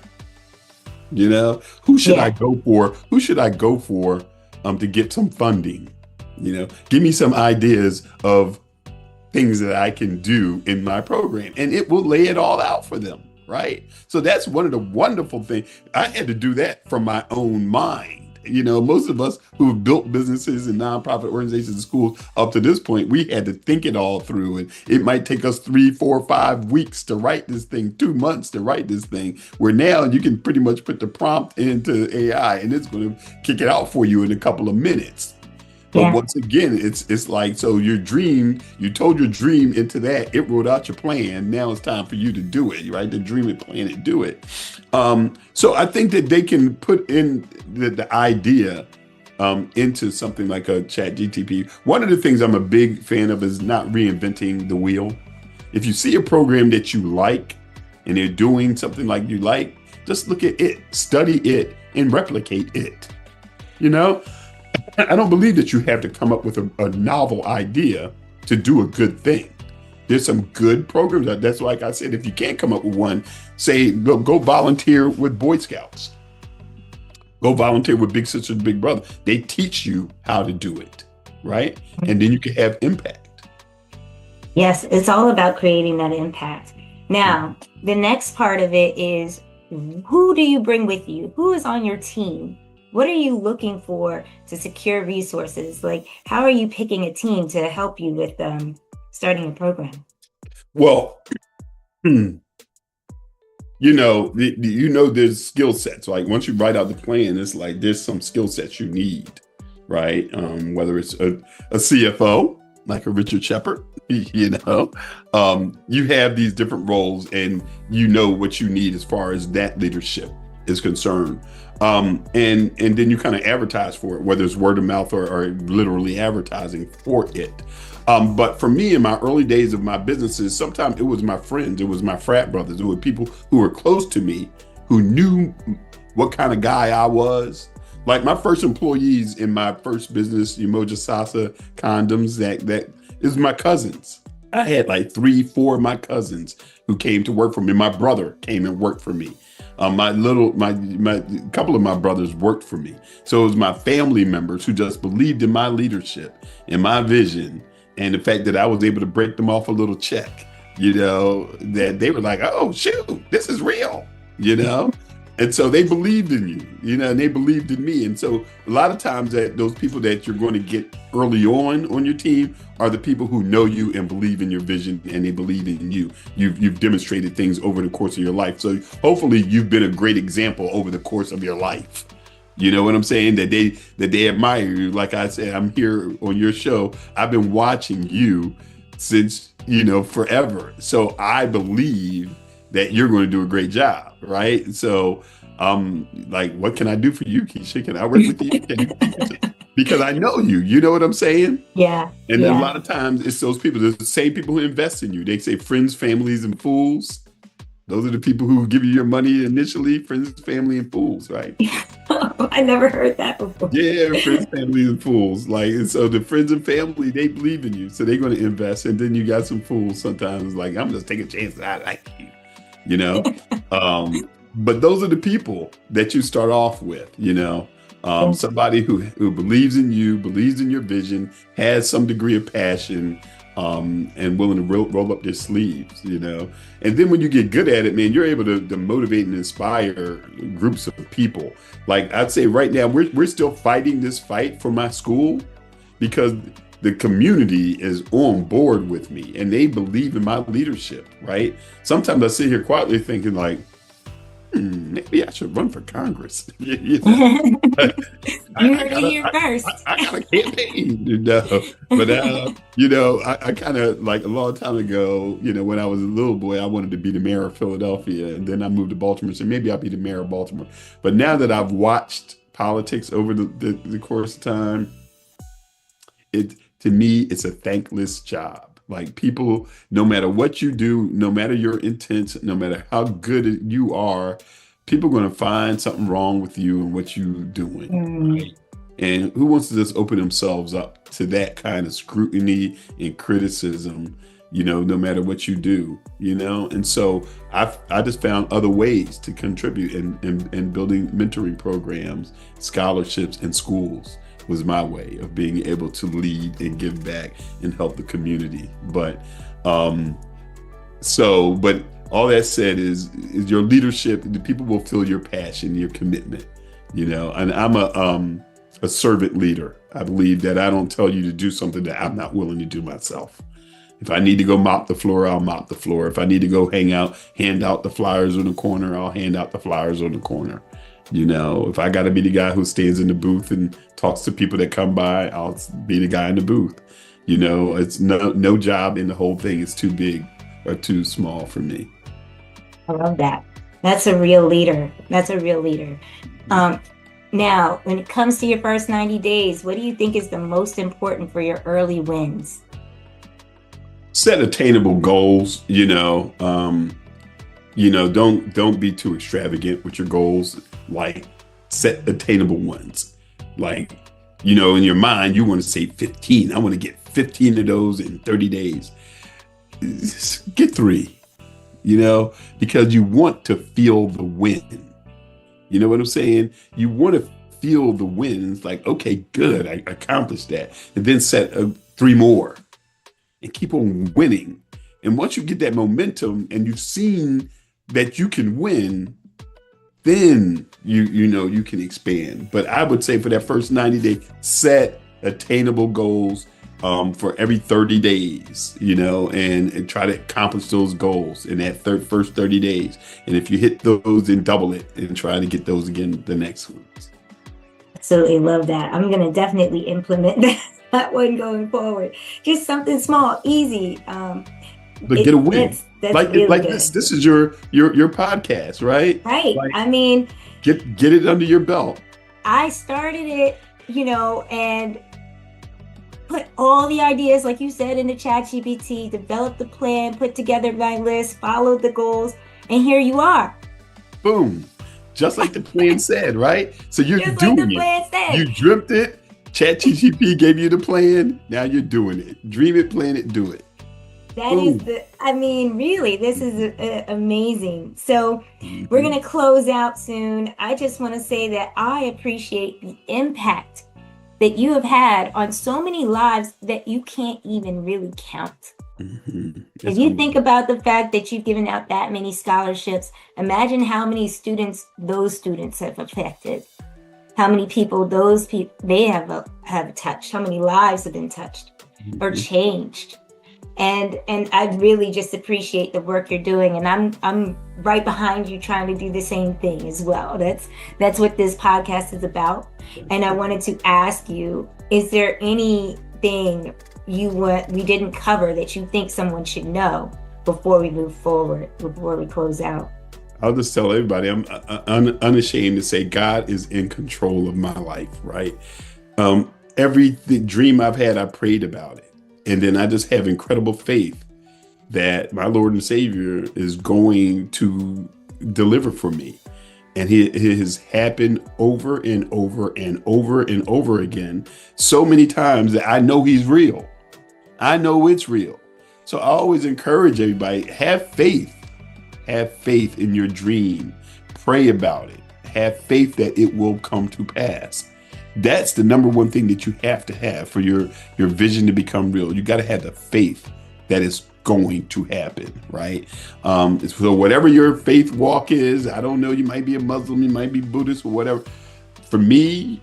Who should I Yeah. go for? Who should I go for to get some funding? Give me some ideas of things that I can do in my program, and it will lay it all out for them, right? So that's one of the wonderful things. I had to do that from my own mind. Most of us who have built businesses and nonprofit organizations and schools up to this point, we had to think it all through. And it might take us 3, 4, 5 weeks to write this thing, 2 months to write this thing, where now you can pretty much put the prompt into AI and it's going to kick it out for you in a couple of minutes. But Yeah. once again, it's like, so your dream, you told your dream into that, it wrote out your plan. Now it's time for you to do it, right? To dream it, plan it, do it. So I think that they can put in the idea into something like a Chat GTP. One of the things I'm a big fan of is not reinventing the wheel. If you see a program that you like and they're doing something like you like, just look at it, study it, and replicate it. I don't believe that you have to come up with a novel idea to do a good thing. There's some good programs. That's like I said, if you can't come up with one, say, go volunteer with Boy Scouts. Go volunteer with Big Sisters, Big Brother. They teach you how to do it, right? And then you can have impact. Yes, it's all about creating that impact. Now, the next part of it is, who do you bring with you? Who is on your team? What are you looking for to secure resources? Like, how are you picking a team to help you with starting a program? Well, there's skill sets. Like once you write out the plan, it's like there's some skill sets you need, right? Whether it's a CFO, like a Richard Shepherd, you have these different roles and you know what you need as far as that leadership is concerned. And then you kind of advertise for it, whether it's word of mouth or literally advertising for it. But for me, in my early days of my businesses, sometimes it was my friends, it was my frat brothers, it were people who were close to me, who knew what kind of guy I was. Like my first employees in my first business, Umoja Sasa Condoms, that is my cousins. I had like 3, 4 of my cousins who came to work for me. My brother came and worked for me. My couple of my brothers worked for me. So it was my family members who just believed in my leadership and my vision and the fact that I was able to break them off a little check, that they were like, oh, shoot, this is real, And so they believed in you, and they believed in me. And so a lot of times that those people that you're going to get early on your team are the people who know you and believe in your vision and they believe in you. You've demonstrated things over the course of your life. So hopefully you've been a great example over the course of your life. You know what I'm saying? That they admire you. Like I said, I'm here on your show. I've been watching you since, forever. So I believe that you're going to do a great job, right? So, like, what can I do for you, Keisha? Can I work with you? Because I know you. You know what I'm saying? Yeah. And a lot of times it's those people, the same people who invest in you. They say friends, families, and fools. Those are the people who give you your money initially, friends, family, and fools, right? I never heard that before. Yeah, friends, family, and fools. Like, and so the friends and family, they believe in you. So they're going to invest. And then you got some fools sometimes like, I'm just taking a chance that I like you. But those are the people that you start off with, somebody who believes in you, believes in your vision, has some degree of passion, and willing to roll up their sleeves, And then when you get good at it, man, you're able to motivate and inspire groups of people. Like I'd say right now, we're still fighting this fight for my school because the community is on board with me and they believe in my leadership, right? Sometimes I sit here quietly thinking like, maybe I should run for Congress. You heard it here first. I got a campaign, But, I kind of like a long time ago, when I was a little boy, I wanted to be the mayor of Philadelphia. And then I moved to Baltimore and said, maybe I'll be the mayor of Baltimore. But now that I've watched politics over the course of time, to me, it's a thankless job. Like people, no matter what you do, no matter your intents, no matter how good you are, people are going to find something wrong with you and what you're doing. Mm. And who wants to just open themselves up to that kind of scrutiny and criticism, no matter what you do, And so I just found other ways to contribute in building mentoring programs, scholarships, and schools was my way of being able to lead and give back and help the community. But but all that said is your leadership, the people will feel your passion, your commitment, and I'm a servant leader. I believe that I don't tell you to do something that I'm not willing to do myself. If I need to go mop the floor, I'll mop the floor. If I need to go hand out the flyers on the corner, I'll hand out the flyers on the corner. If I got to be the guy who stands in the booth and talks to people that come by, I'll be the guy in the booth. It's no job in the whole thing is too big or too small for me. I love that. That's a real leader. Now, when it comes to your first 90 days, what do you think is the most important for your early wins? Set attainable goals, don't be too extravagant with your goals. Like set attainable ones. Like, in your mind, you want to say 15. I want to get 15 of those in 30 days. Get 3, because you want to feel the win. You know what I'm saying? You want to feel the wins, like, okay, good, I accomplished that. And then set 3 more and keep on winning. And once you get that momentum and you've seen that you can win, then you can expand. But I would say for that first 90 days, set attainable goals for every 30 days, and try to accomplish those goals in that first 30 days. And if you hit those, then double it and try to get those again the next ones. Absolutely love that. I'm going to definitely implement that one going forward. Just something small, easy. But get a win. That's like really good. This is your podcast, right? Right. Like, get it under your belt. I started it, and put all the ideas, like you said, into ChatGPT, developed the plan, put together my list, followed the goals, and here you are. Boom. Just like the plan said, right? So you're Just doing like the plan said. You dreamt it. ChatGPT gave you the plan. Now you're doing it. Dream it, plan it, do it. That is really, this is amazing. So we're going to close out soon. I just want to say that I appreciate the impact that you have had on so many lives that you can't even really count. Mm-hmm. If you think about the fact that you've given out that many scholarships, imagine how many students those students have affected. How many people they have touched, how many lives have been touched or changed. And I really just appreciate the work you're doing, and I'm right behind you trying to do the same thing as well. That's what this podcast is about. And I wanted to ask you, is there anything we didn't cover that you think someone should know before we move forward, before we close out? I'll just tell everybody, I'm unashamed to say God is in control of my life, right? Every dream I've had, I prayed about it. And then I just have incredible faith that my Lord and Savior is going to deliver for me. And it has happened over and over and over and over again, so many times that I know He's real. I know it's real. So I always encourage everybody, have faith. Have faith in your dream. Pray about it. Have faith that it will come to pass. That's the number one thing that you have to have for your vision to become real. You got to have the faith that it's going to happen, right? So whatever your faith walk is, I don't know, you might be a Muslim, you might be Buddhist or whatever. For me,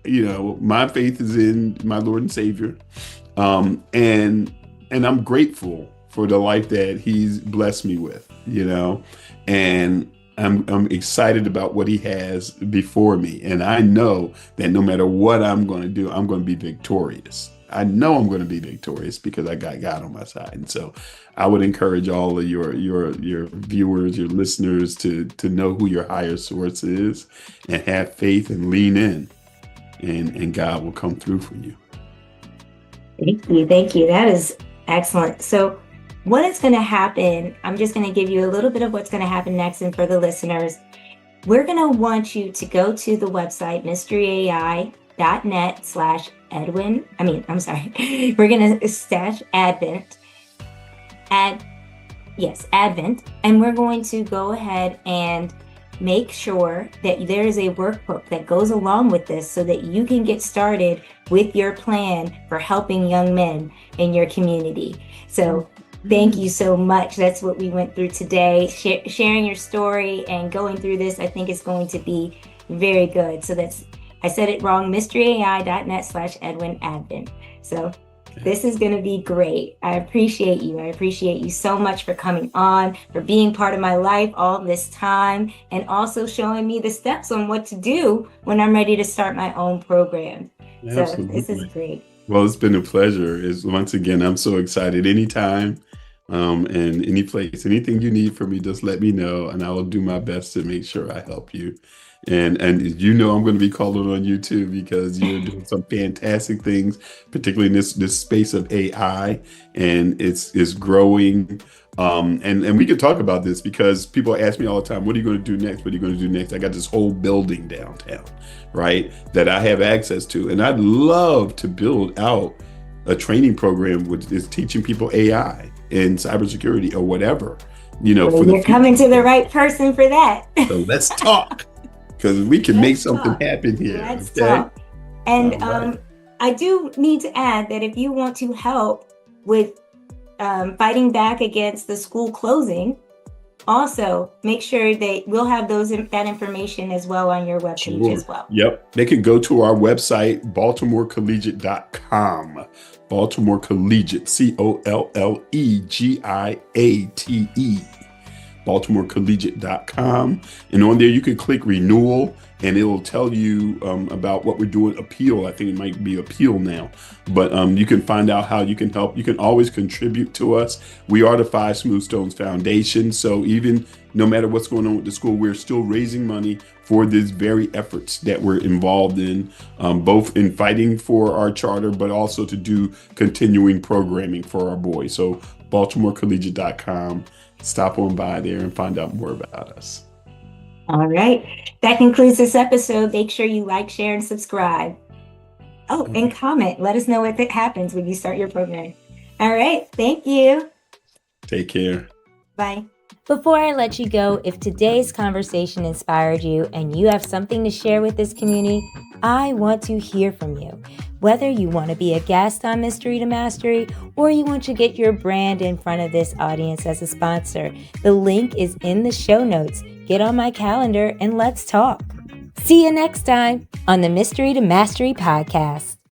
my faith is in my Lord and Savior. And I'm grateful for the life that He's blessed me with, and I'm excited about what He has before me. And I know that no matter what I'm going to do, I'm going to be victorious. I know I'm going to be victorious because I got God on my side. And so I would encourage all of your viewers, your listeners to know who your higher source is and have faith and lean in, and God will come through for you. Thank you. Thank you. That is excellent. So what is going to happen, I'm just going to give you a little bit of what's going to happen next. And for the listeners, we're going to want you to go to the website, mysteryai.net/Edwin. We're going to stash Advent. Advent. And we're going to go ahead and make sure that there is a workbook that goes along with this so that you can get started with your plan for helping young men in your community. So thank you so much. That's what we went through today. Sharing your story and going through this, I think is going to be very good. So I said it wrong, mysteryai.net/Edwin Advent. So this is going to be great. I appreciate you. I appreciate you so much for coming on, for being part of my life all this time, and also showing me the steps on what to do when I'm ready to start my own program. Absolutely. So this is great. Well, it's been a pleasure. Once again, I'm so excited. Anytime and any place, anything you need from me, just let me know, and I will do my best to make sure I help you. And I'm going to be calling on you too, because you're doing some fantastic things, particularly in this space of AI, and it's growing. And we could talk about this because people ask me all the time, what are you going to do next? What are you going to do next? I got this whole building downtown, right, that I have access to. And I'd love to build out a training program which is teaching people AI and cybersecurity or whatever, you're coming to the right person for that. So let's talk. Because we can make something happen here. Let's talk. And right. I do need to add that if you want to help with fighting back against the school closing, also make sure that we'll have that information as well on your webpage as well. Yep. They can go to our website, BaltimoreCollegiate.com. Baltimore Collegiate, COLLEGIATE. BaltimoreCollegiate.com, and on there you can click renewal, and it'll tell you about what we're doing. Appeal, I think it might be appeal now, but you can find out how you can help. You can always contribute to us. We are the 5 Smooth Stones Foundation, so even no matter what's going on with the school, we're still raising money for these very efforts that we're involved in, both in fighting for our charter, but also to do continuing programming for our boys. So BaltimoreCollegiate.com. Stop on by there and find out more about us. All right. That concludes this episode. Make sure you like, share, and subscribe. Oh, and comment. Let us know if it happens when you start your program. All right. Thank you. Take care. Bye. Before I let you go, if today's conversation inspired you and you have something to share with this community, I want to hear from you. Whether you want to be a guest on Mystery to Mastery or you want to get your brand in front of this audience as a sponsor, the link is in the show notes. Get on my calendar and let's talk. See you next time on the Mystery to Mastery podcast.